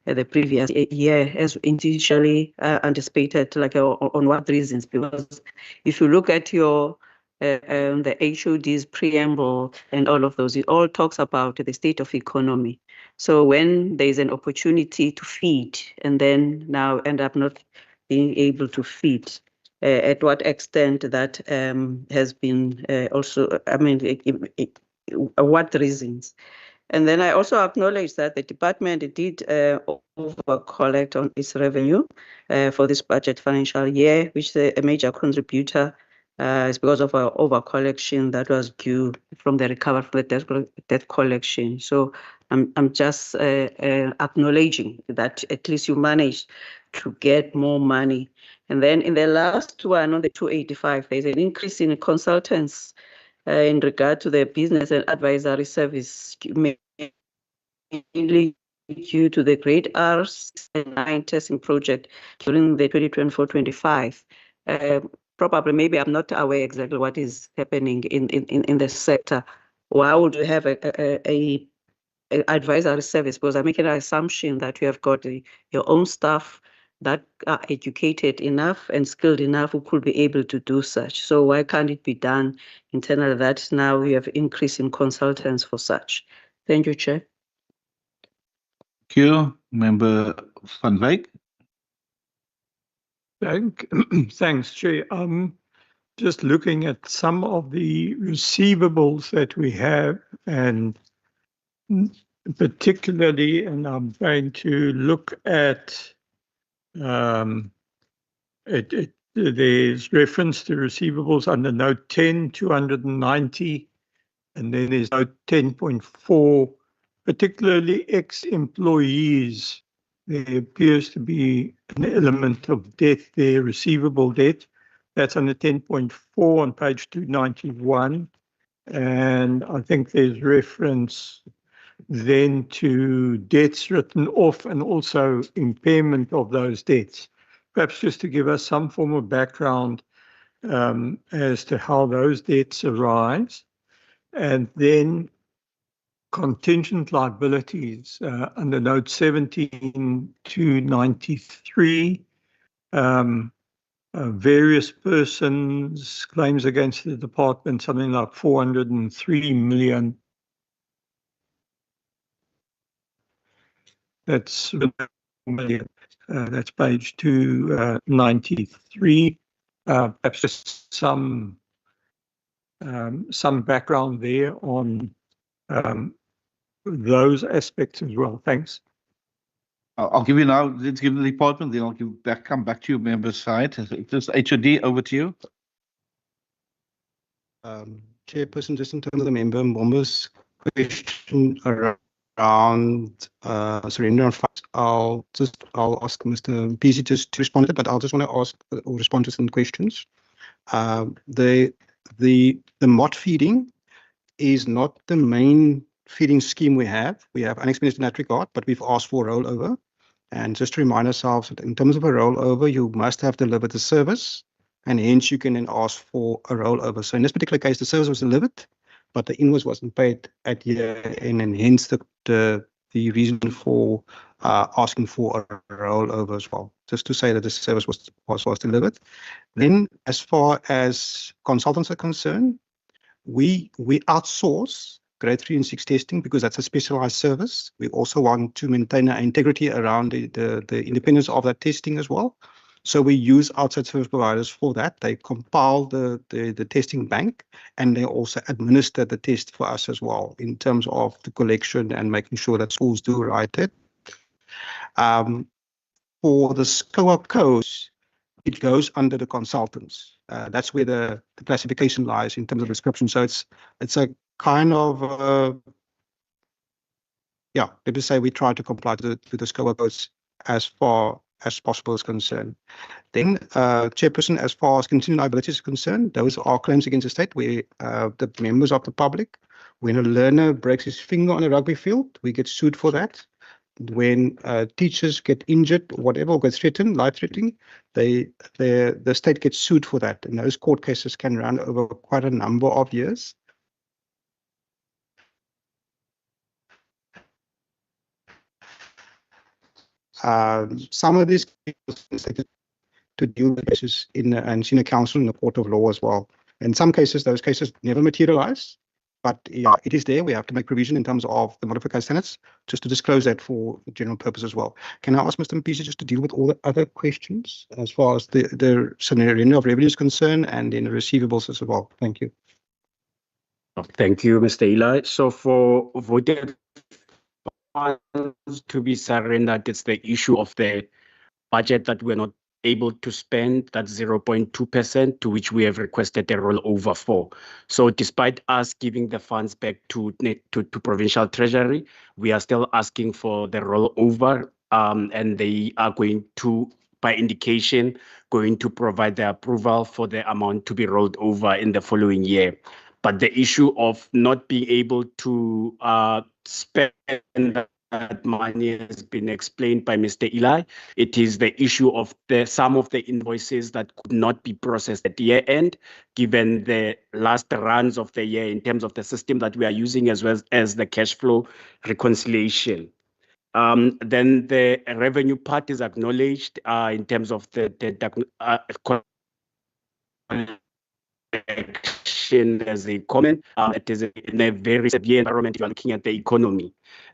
at the previous year as initially anticipated, like on what reasons? Because if you look at your the HOD's preamble and all of those, it all talks about the state of economy. So when there's an opportunity to feed and then now end up not being able to feed, at what extent that has been also, I mean, what reasons? And then I also acknowledge that the department did over-collect on its revenue for this budget financial year, which is a major contributor is because of our over-collection that was due from the recovery from the debt collection. So I'm just acknowledging that at least you managed to get more money. And then in the last one, on the 285, there's an increase in consultants in regard to the business and advisory service, mainly due to the grade R6 and 9 testing project during the 2024-25. Probably, maybe I'm not aware exactly what is happening in the sector. Why would you have a advisory service? Because I'm making an assumption that you have got your own staff that are educated enough and skilled enough who could be able to do such. So why can't it be done internally that now we have increase in consultants for such? Thank you, Chair. Thank you, Member Van Wyk. Thanks, Chair. Just looking at some of the receivables that we have, and particularly, and I'm going to look at there's reference to receivables under note 10, 290, and then there's note 10.4, particularly ex-employees. There appears to be an element of debt there, receivable debt. That's under 10.4 on page 291. And I think there's reference then to debts written off and also impairment of those debts. Perhaps just to give us some form of background as to how those debts arise. And then contingent liabilities under note 17 to 93, various persons, claims against the department, something like 403 million. That's million. That's page 293. Perhaps just some background there on those aspects as well. Thanks. I'll give you now. Let's give the department. Then I'll come back to you, member side. Just HOD, over to you. Chairperson, just in terms of the member's question around surrender of funds, I'll ask Mr. Pisi just to respond to it, but I'll just want to ask or respond to some questions. The MOT feeding is not the main feeding scheme we have. We have unexpended in that regard, but we've asked for rollover. And just to remind ourselves that in terms of a rollover, you must have delivered the service, and hence you can then ask for a rollover. So in this particular case, the service was delivered, but the invoice wasn't paid at year end, and hence the reason for asking for a rollover as well. Just to say that the service was delivered. Then, as far as consultants are concerned, we outsource grade 3 and 6 testing because that's a specialized service. We also want to maintain our integrity around the independence of that testing as well. So we use outside service providers for that. They compile the testing bank, and they also administer the test for us as well in terms of the collection and making sure that schools do write it. For the SCOA codes, it goes under the consultants. That's where the classification lies in terms of description. So it's a kind of, let me say we try to comply to the SCOA codes as far as possible is concerned. Then, Chairperson, as far as continuing liabilities is concerned, those are claims against the state where the members of the public, when a learner breaks his finger on a rugby field, we get sued for that. When teachers get injured, whatever, or get threatened, life-threatening, the state gets sued for that. And those court cases can run over quite a number of years. Some of these cases to deal with cases in and senior counsel in the court of law as well. In some cases, those cases never materialize. But yeah, it is there. We have to make provision in terms of the modified standards, just to disclose that for the general purpose as well. Can I ask Mr. Mpisi just to deal with all the other questions as far as the scenario of revenue is concerned and then receivables as well? Thank you. Thank you, Mr. Eli. So for voted funds to be surrendered, it's the issue of the budget that we're not able to spend, that 0.2%, to which we have requested a rollover for. So despite us giving the funds back to Provincial Treasury, we are still asking for the rollover, and they are going to, by indication, going to provide the approval for the amount to be rolled over in the following year. But the issue of not being able to spend that money has been explained by Mr. Eli. It is the issue of some of the invoices that could not be processed at year end, given the last runs of the year in terms of the system that we are using, as well as the cash flow reconciliation. Then the revenue part is acknowledged in terms of the collection as a comment. It is in a very severe environment if you're looking at the economy.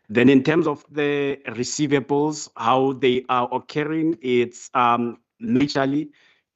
Then in terms of the receivables, how they are occurring, it's majorly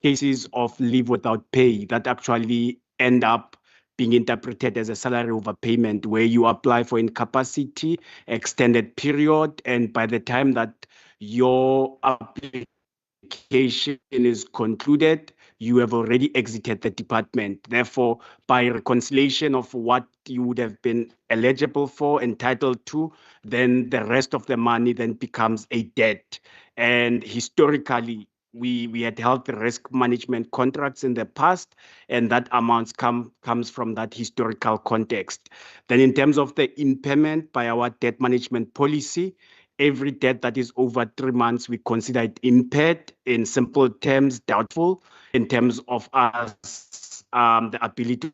cases of leave without pay that actually end up being interpreted as a salary overpayment, where you apply for incapacity, extended period, and by the time that your application is concluded, you have already exited the department. Therefore, by reconciliation of what you would have been eligible for, entitled to, then the rest of the money then becomes a debt. And historically, we had health risk management contracts in the past, and that amounts comes from that historical context. Then in terms of the impairment by our debt management policy, every debt that is over 3 months, we consider it impaired. In simple terms, doubtful, in terms of us, the ability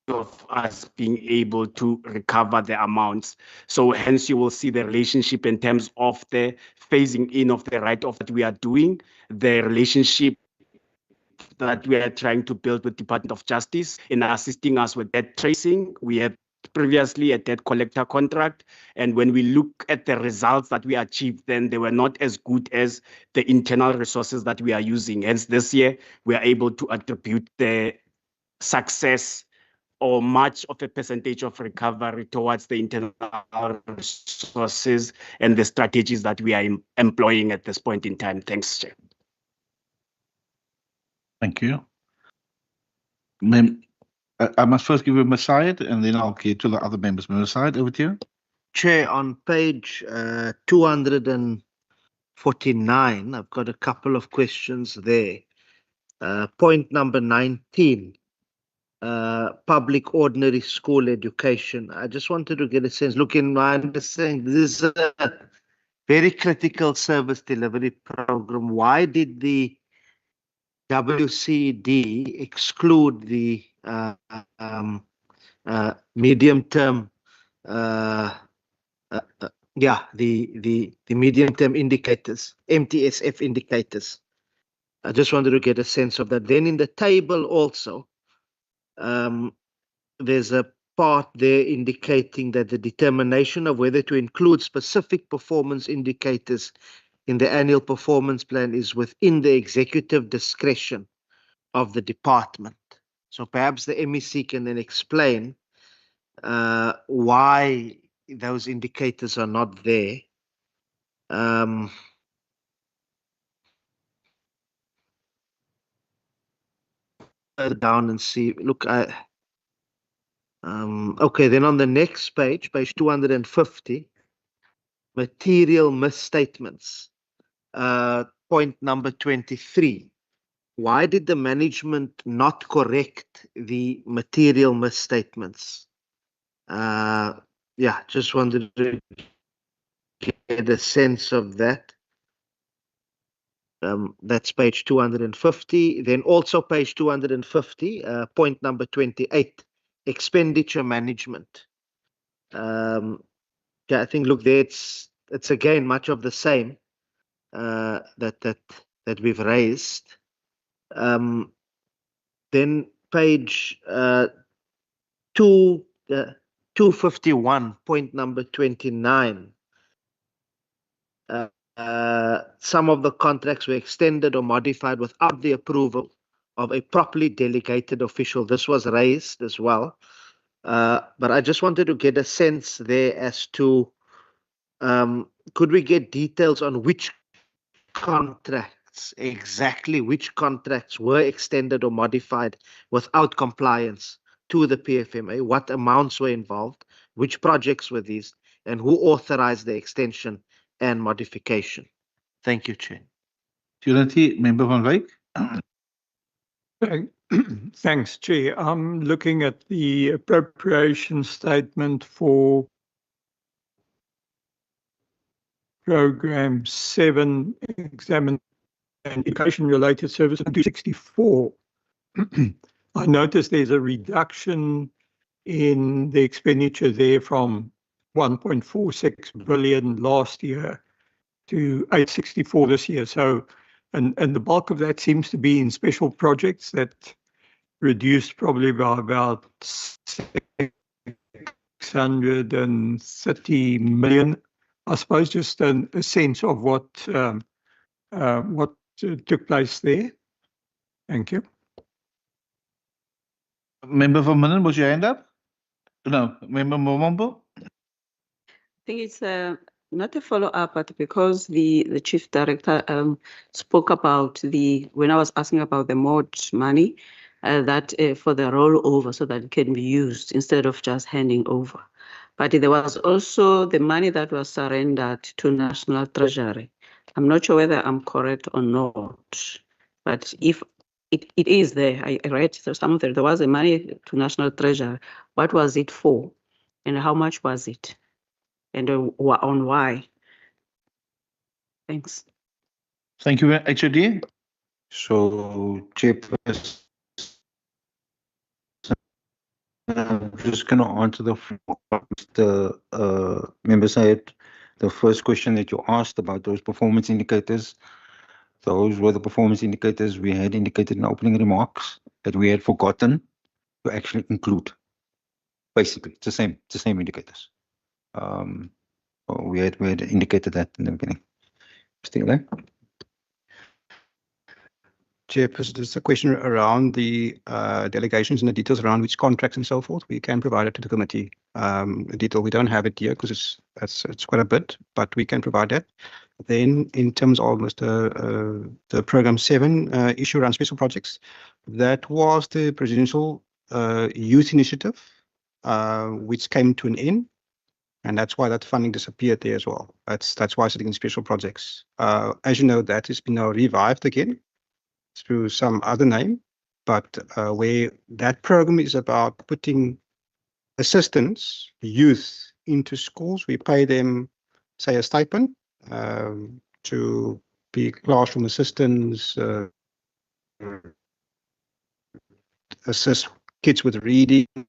of us being able to recover the amounts. So hence you will see the relationship in terms of the phasing in of the write-off that we are doing, the relationship that we are trying to build with Department of Justice in assisting us with debt tracing. We have previously a debt collector contract, and when we look at the results that we achieved, then they were not as good as the internal resources that we are using. Hence this year, we are able to attribute the success or much of a percentage of recovery towards the internal resources and the strategies that we are employing at this point in time. Thanks, Chair. Thank you. I must first give you Masayed, and then I'll get to the other members. Masayed, over to you. Chair, on page 249, I've got a couple of questions there. Point number 19, public ordinary school education. I just wanted to get a sense, look, in my understanding, this is a very critical service delivery program. Why did the WCD exclude the medium-term, the medium-term indicators, MTSF indicators? I just wanted to get a sense of that. Then in the table also, there's a part there indicating that the determination of whether to include specific performance indicators in the annual performance plan is within the executive discretion of the department. So perhaps the MEC can then explain why those indicators are not there. Down and see, look, okay, then on the next page, page 250, material misstatements, point number 23. Why did the management not correct the material misstatements? Yeah, just wanted to get a sense of that. That's page 250. Then also page 250, point number 28, expenditure management. Yeah, I think, look, there it's again much of the same that we've raised. Then page 251, point number 29. Some of the contracts were extended or modified without the approval of a properly delegated official. This was raised as well. But I just wanted to get a sense there as to could we get details on which contracts, exactly which contracts were extended or modified without compliance to the PFMA, what amounts were involved, which projects were these, and who authorized the extension and modification? Thank you, Chair. Opportunity, Member Van Wyk. Thanks, Chair. I'm looking at the appropriation statement for Program 7, Examine and Education-Related Services, 264. I noticed there's a reduction in the expenditure there from 1.46 billion last year to 864 this year. So, and the bulk of that seems to be in special projects that reduced probably by about 630 million. I suppose just a sense of what took place there. Thank you. Member Van Minden, was your hand up? No, Member Momombo. I think it's not a follow-up, but because the chief director spoke about when I was asking about the mod money, that for the rollover so that it can be used instead of just handing over. But there was also the money that was surrendered to National Treasury. I'm not sure whether I'm correct or not, but if it is there, I read something, there was a money to National Treasury. What was it for? And how much was it? And on why? Thanks. Thank you, HOD. So, Chairperson, I'm just going to answer the member said the first question that you asked about those performance indicators. Those were the performance indicators we had indicated in opening remarks that we had forgotten to actually include. Basically, it's the same indicators. We had indicated that in the beginning. Still there? Chairperson, there's a question around the delegations and the details around which contracts and so forth. We can provide it to the committee. The detail, we don't have it here because it's quite a bit, but we can provide that. Then in terms of the Program 7 issue around special projects, that was the Presidential Youth Initiative, which came to an end. And that's why that funding disappeared there as well. That's why it's sitting in special projects. As you know, that has been now revived again through some other name, but where that program is about putting assistants, youth into schools. We pay them, say, a stipend to be classroom assistants, assist kids with reading, a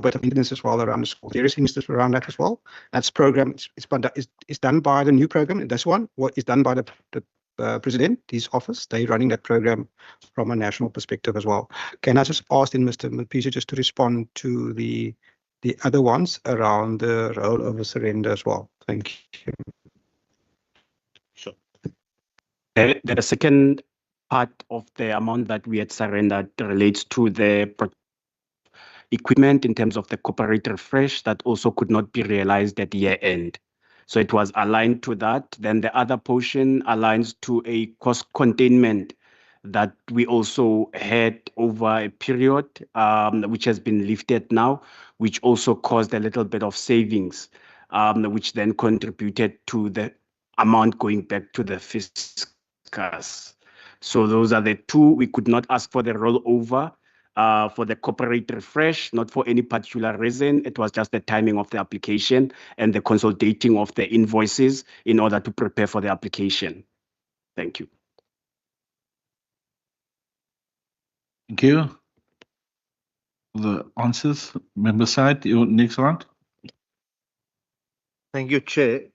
bit of maintenance as well around the school. There is initiatives around that as well. That's program. It's done by the new program. This one, what is done by the President, his office. They're running that program from a national perspective as well. Can I just ask then Mr. Mapisa just to respond to the other ones around the rollover surrender as well? Thank you. Sure. The second part of the amount that we had surrendered relates to the equipment in terms of the corporate refresh that also could not be realized at year end. So it was aligned to that. Then the other portion aligns to a cost containment that we also had over a period, which has been lifted now, which also caused a little bit of savings, which then contributed to the amount going back to the fiscus. So those are the two. We could not ask for the rollover for the corporate refresh, not for any particular reason. It was just the timing of the application and the consolidating of the invoices in order to prepare for the application. Thank you. Thank you. The answers, member side, your next round. Thank you, Chair.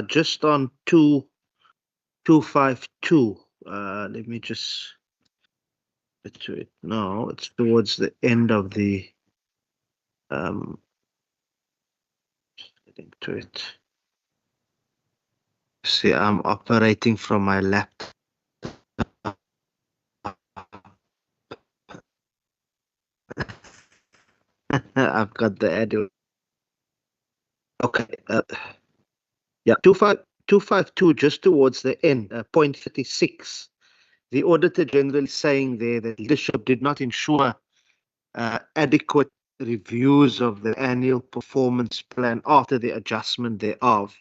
Just on 252, let me just to it. No, it's towards the end of the getting to it. See, I'm operating from my laptop. I've got the annual. Okay. Yeah, 252, just towards the end, point 36. The Auditor General is saying there that leadership did not ensure adequate reviews of the annual performance plan after the adjustment thereof.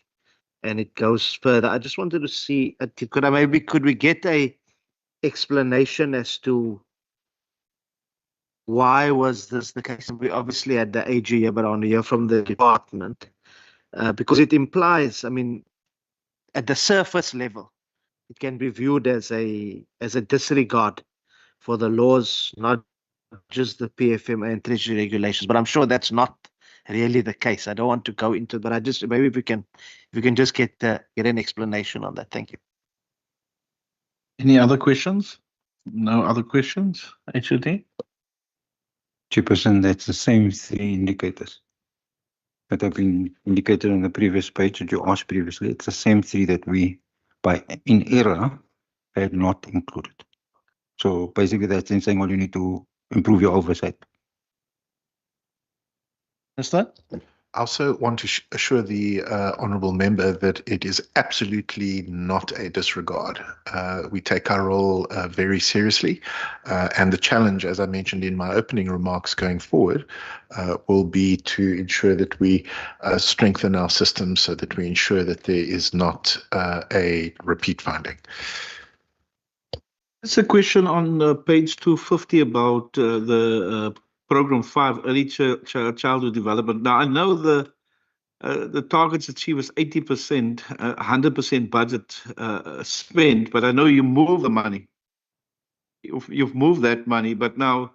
And it goes further. I just wanted to see, could we get a explanation as to why was this the case? We obviously had the AG here, but I want to hear from the department because it implies, I mean, at the surface level, it can be viewed as a disregard for the laws, not just the PFM and treasury regulations. But I'm sure that's not really the case. I don't want to go into it, but I just maybe if we can just get an explanation on that. Thank you. Any other questions? No other questions, HOD? Chairperson, that's the same three indicators that have been indicated on the previous page that you asked previously. It's the same three that we, in error, had not included. So basically that's in saying, well, you need to improve your oversight. Understand? I also want to assure the honourable member that it is absolutely not a disregard. We take our role very seriously, and the challenge, as I mentioned in my opening remarks going forward, will be to ensure that we strengthen our systems so that we ensure that there is not a repeat finding. It's a question on page 250 about the program 5, early childhood development. Now I know the targets achieved was 80%, 100% budget spent, but I know you move the money. You've moved that money, but now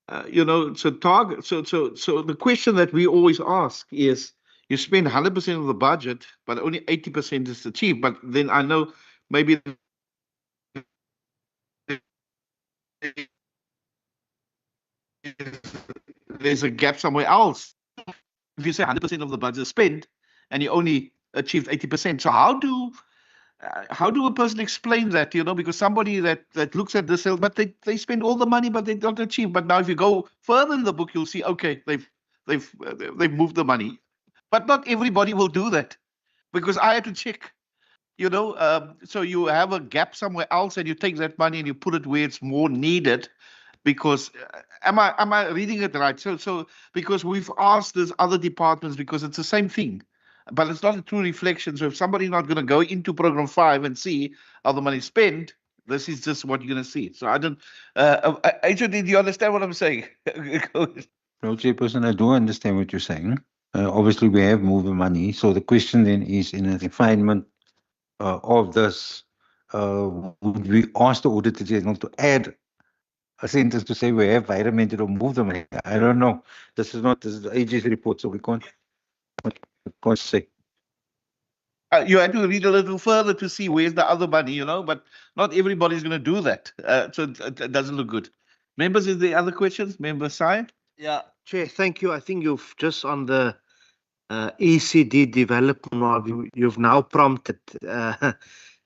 so target. So the question that we always ask is, you spend 100% of the budget, but only 80% is achieved. But then I know maybe there's a gap somewhere else. If you say 100% of the budget is spent and you only achieved 80%, so how do a person explain that? Because somebody that looks at this, but they spend all the money, but they don't achieve. But now, if you go further in the book, you'll see, okay, they've moved the money, but not everybody will do that, because I had to check. So you have a gap somewhere else, and you take that money and you put it where it's more needed. Because am I reading it right? So because we've asked these other departments, because it's the same thing, but it's not a true reflection. So if somebody's not going to go into program 5 and see how the money is spent, this is just what you're going to see. So I don't. Actually, do you understand what I'm saying? No, Chairperson, I do understand what you're saying. Obviously, we have moved the money. So the question then is, in a refinement of this, would we ask the Auditor General to add a sentence to say we have environmented or moved the money? I don't know. This is the AG's report, so we can't say. You had to read a little further to see where's the other money, but not everybody's going to do that. So it doesn't look good. Members, is there other questions? Member Sai? Yeah, Chair, thank you. I think you've just on the ECD development, you've now prompted. I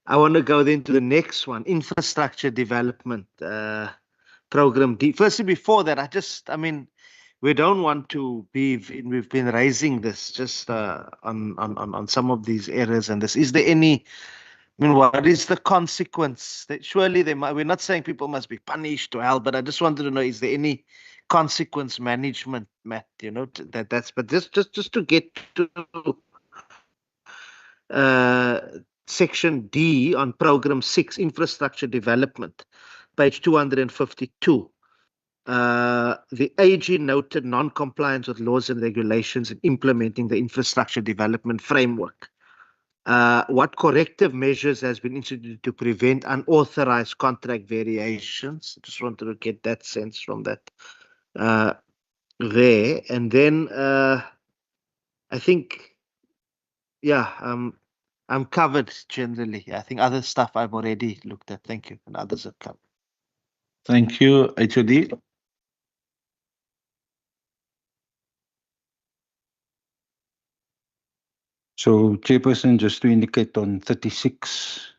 want to go then to the next one, infrastructure development program D. Firstly, before that, we don't want to be. We've been raising this just on some of these areas, and this. Is there any? What is the consequence? That surely they might. We're not saying people must be punished to hell, but I just wanted to know: is there any consequence management, Matt? That's. But just to get to section D on program 6, infrastructure development, page 252. The AG noted non-compliance with laws and regulations in implementing the infrastructure development framework. What corrective measures has been instituted to prevent unauthorized contract variations? I just wanted to get that sense from that there. And then I think, I'm covered generally. I think other stuff I've already looked at. Thank you. And others have covered. Thank you, HOD. So, Chairperson, just to indicate on 36,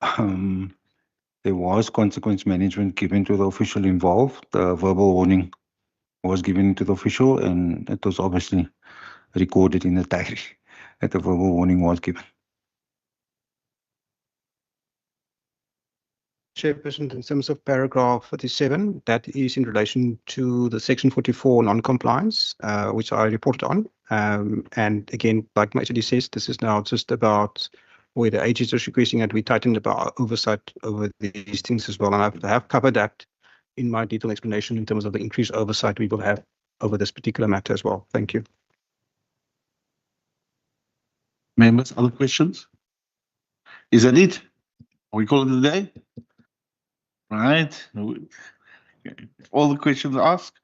there was consequence management given to the official involved. The verbal warning was given to the official, and it was obviously recorded in the diary that the verbal warning was given. Chairperson, in terms of paragraph 37, that is in relation to the section 44 non-compliance, which I reported on. And again, like my HOD says, this is now just about where the AG is just requesting that we tighten about oversight over these things as well. And I have covered that in my detailed explanation in terms of the increased oversight we will have over this particular matter as well. Thank you. Members, other questions? Is that it? We call it a day? Right. All the questions asked.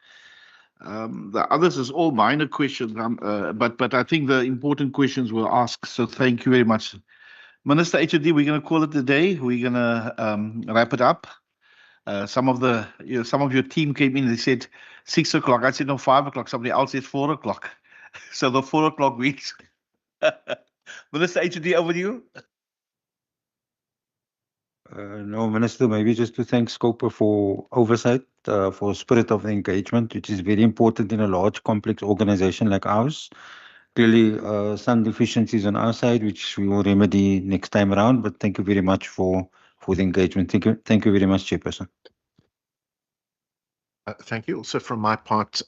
The others is all minor questions, but I think the important questions were asked. So thank you very much. Minister HOD, we're going to call it a day. We're going to wrap it up. Some of your team came in. They said 6 o'clock. I said no, 5 o'clock. Somebody else said 4 o'clock. So the 4 o'clock weeks. Minister HOD, over to you. No, Minister, maybe just to thank Scopa for oversight, for spirit of engagement, which is very important in a large, complex organization like ours. Clearly, some deficiencies on our side, which we will remedy next time around, but thank you very much for the engagement. Thank you very much, Chairperson. Thank you. Also, from my part,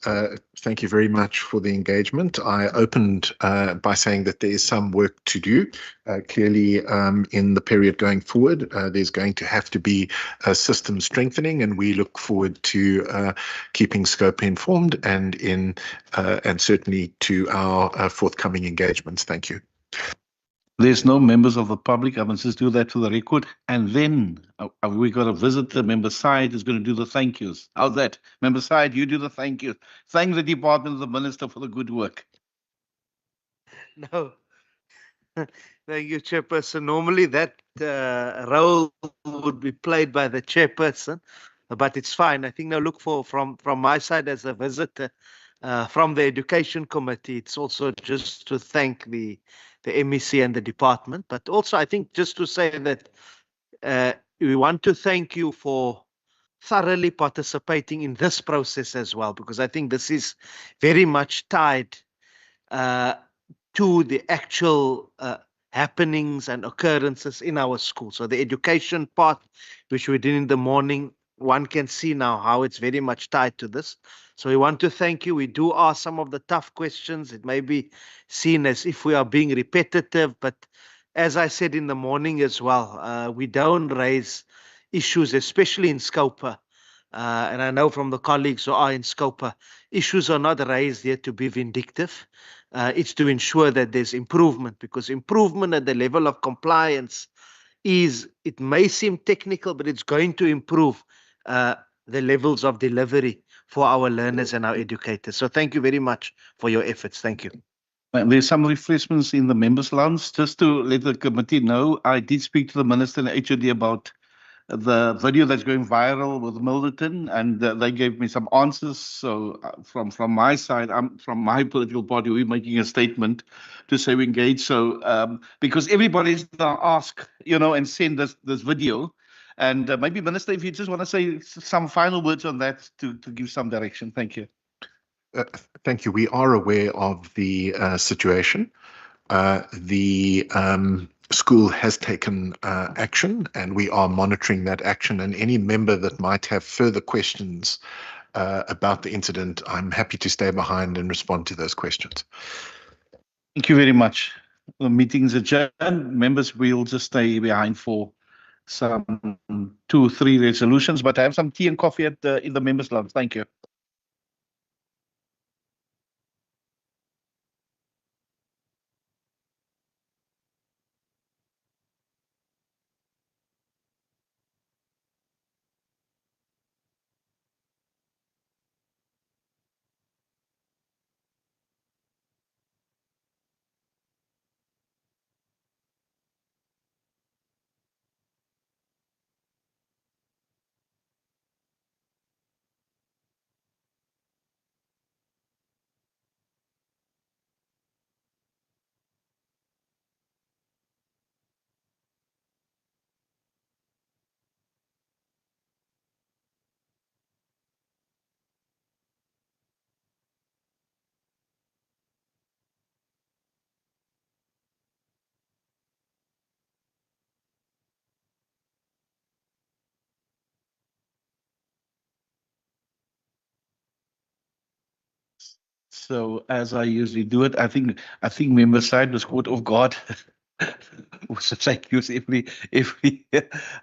thank you very much for the engagement. I opened by saying that there is some work to do. Clearly, in the period going forward, there's going to have to be a system strengthening, and we look forward to keeping Scope informed and certainly to our forthcoming engagements. Thank you. There's no members of the public. I must just do that for the record. And then we got a visitor. Member Side is going to do the thank yous. How's that? Member Side, you do the thank yous. Thank the department of the minister for the good work. No. Thank you, Chairperson. Normally that role would be played by the Chairperson, but it's fine. I think now look from my side as a visitor from the Education Committee, it's also just to thank the MEC and the department, but also I think just to say that we want to thank you for thoroughly participating in this process as well, because I think this is very much tied to the actual happenings and occurrences in our school. So the education part, which we did in the morning, one can see now how it's very much tied to this. So we want to thank you. We do ask some of the tough questions. It may be seen as if we are being repetitive, but as I said in the morning as well, we don't raise issues, especially in Scopa. And I know from the colleagues who are in Scopa, issues are not raised here to be vindictive. It's to ensure that there's improvement, because improvement at the level of compliance it may seem technical, but it's going to improve the levels of delivery for our learners and our educators. So thank you very much for your efforts. Thank you. There's some refreshments in the members' lounge. Just to let the committee know, I did speak to the minister and HOD about the video that's going viral with Milderton, and they gave me some answers. So from my side, from my political party, we're making a statement to say we engage. So because everybody's gonna ask, and send this video, and maybe Minister, if you just want to say some final words on that to give some direction. Thank you. Thank you. We are aware of the situation. The school has taken action, and we are monitoring that action. And any member that might have further questions about the incident, I'm happy to stay behind and respond to those questions. Thank you very much. The meeting's adjourned. Members, we'll just stay behind for some 2-3 resolutions, but I have some tea and coffee in the members' lounge. Thank you. So as I usually do it, I think member side was caught off guard. With the thank yous every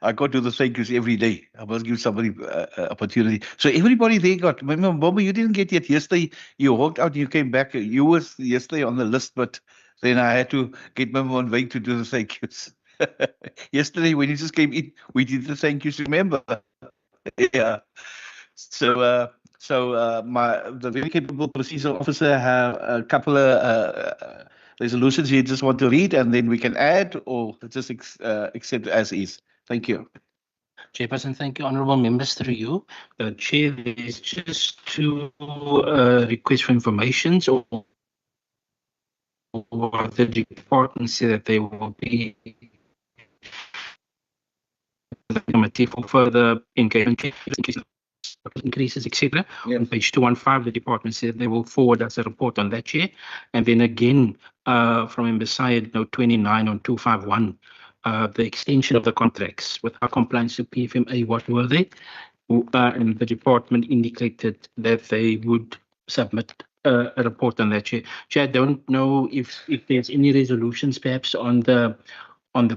I got to the thank yous every day. I must give somebody opportunity. So everybody there got. Remember, Bobby, you didn't get yet yesterday. You walked out. You came back. You was yesterday on the list, but then I had to get Member on way to do the thank yous. Yesterday when you just came in, we did the thank yous. Remember? Yeah. So, the very capable procedural officer have a couple of resolutions you just want to read, and then we can add or just accept as is. Thank you. Chairperson, thank you. Honourable members, through you. Chair, there's just two requests for information or the department say that they will be the committee for further engagement increases, etc. Yes. On page 215, the department said they will forward us a report on that, Chair. And then again, from Member Syed, note 29 on 251, the extension of the contracts with our compliance to PFMA, what were they? And the department indicated that they would submit a report on that, Chair. Chair, I don't know if there's any resolutions perhaps on the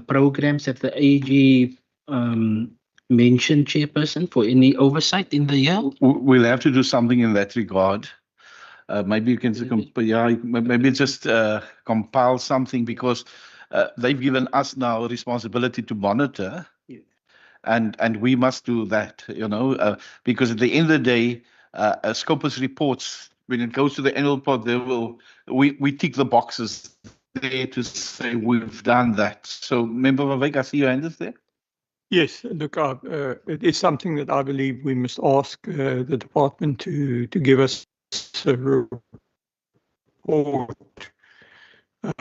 programs that the AG mentioned, Chairperson, for any oversight in the year? We'll have to do something in that regard. Maybe you can maybe just compile something because they've given us now a responsibility to monitor, and we must do that. Because at the end of the day, Scopus reports when it goes to the annual report, we tick the boxes there to say we've done that. So, Member Vivek, I see your hand is there. Yes, look, it is something that I believe we must ask the department to give us a report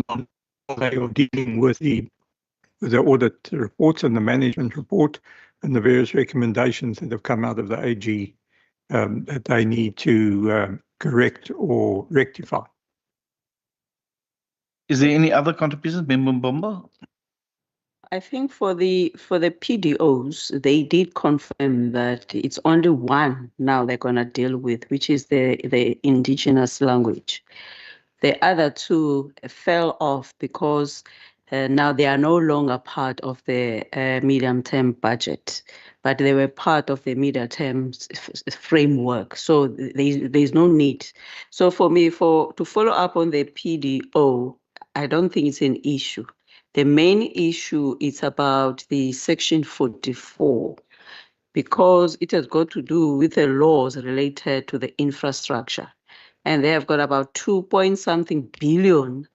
on how they are dealing with the audit reports and the management report and the various recommendations that have come out of the AG that they need to correct or rectify. Is there any other contributions, Member Mbomba? I think for the PDOs, they did confirm that it's only one now they're going to deal with, which is the indigenous language. The other two fell off because now they are no longer part of the medium-term budget, but they were part of the medium-term framework. So there's no need. So for me, to follow up on the PDO, I don't think it's an issue. The main issue is about the Section 44, because it has got to do with the laws related to the infrastructure. And they have got about 2-point-something billion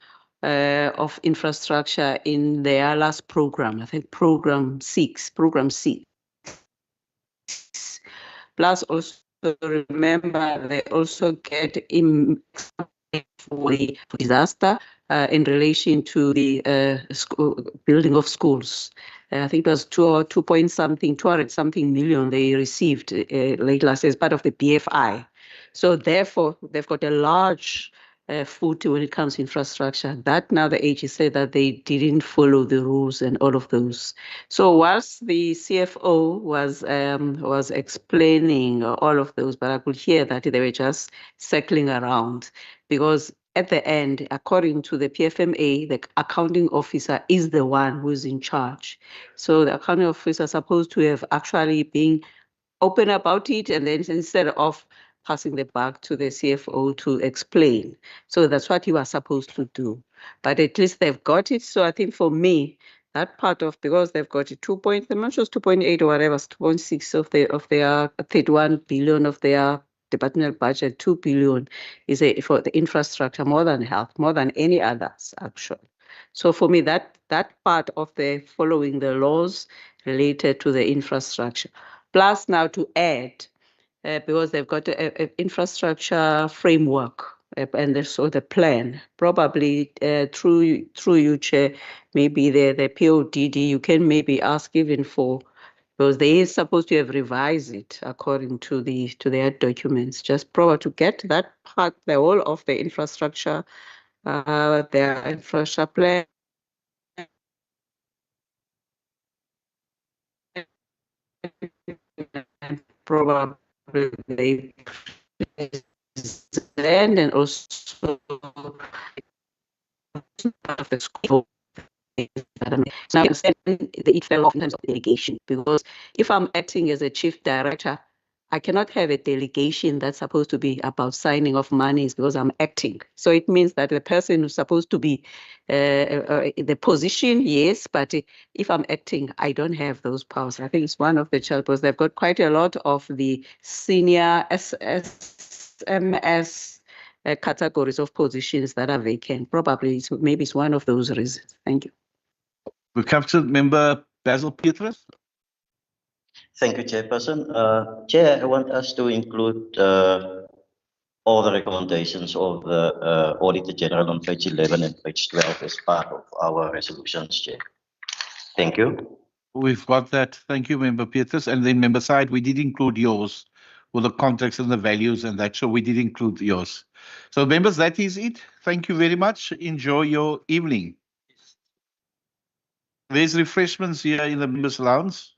of infrastructure in their last program, I think program 6. Plus also remember, they also get for disaster in relation to the building of schools. I think it was 200-something million they received late last year as part of the BFI. So therefore, they've got a large foot when it comes to infrastructure. That now the AG said that they didn't follow the rules and all of those. So whilst the CFO was explaining all of those, but I could hear that they were just circling around, because at the end, according to the PFMA, the accounting officer is the one who's in charge. So the accounting officer is supposed to have actually been open about it, and then instead of passing the buck to the CFO to explain. So that's what he was supposed to do. But at least they've got it. So I think for me, that part of, because they've got it 2 I'm not sure it's 2.8 or whatever, 2.6 of their 31 billion of their departmental budget, 2 billion is for the infrastructure, more than health, more than any others actually. So for me, that part of the following the laws related to the infrastructure, plus now to add, because they've got an infrastructure framework and so the plan, probably through you, Chair, maybe the PODD, you can maybe ask even for, because they are supposed to have revised it according to their documents, just probably to get that part, the whole of the infrastructure, their infrastructure plan. Probably they present and also also part of the scope. So I understand it fell off in terms of delegation, because if I'm acting as a chief director, I cannot have a delegation that's supposed to be about signing off monies because I'm acting. So it means that the person who's supposed to be the position, yes, but if I'm acting, I don't have those powers. I think it's one of the challenges. They've got quite a lot of the senior SMS categories of positions that are vacant. Probably, maybe it's one of those reasons. Thank you. We come to member Basil Petrus. Thank you, Chairperson. Chair, I want us to include all the recommendations of the Auditor General on page 11 and page 12 as part of our resolutions, Chair. Thank you. We've got that. Thank you, Member Petrus. And then Member Side, we did include yours with the contracts and the values and that. So we did include yours. So members, that is it. Thank you very much. Enjoy your evening. There's refreshments here in the members' lounge.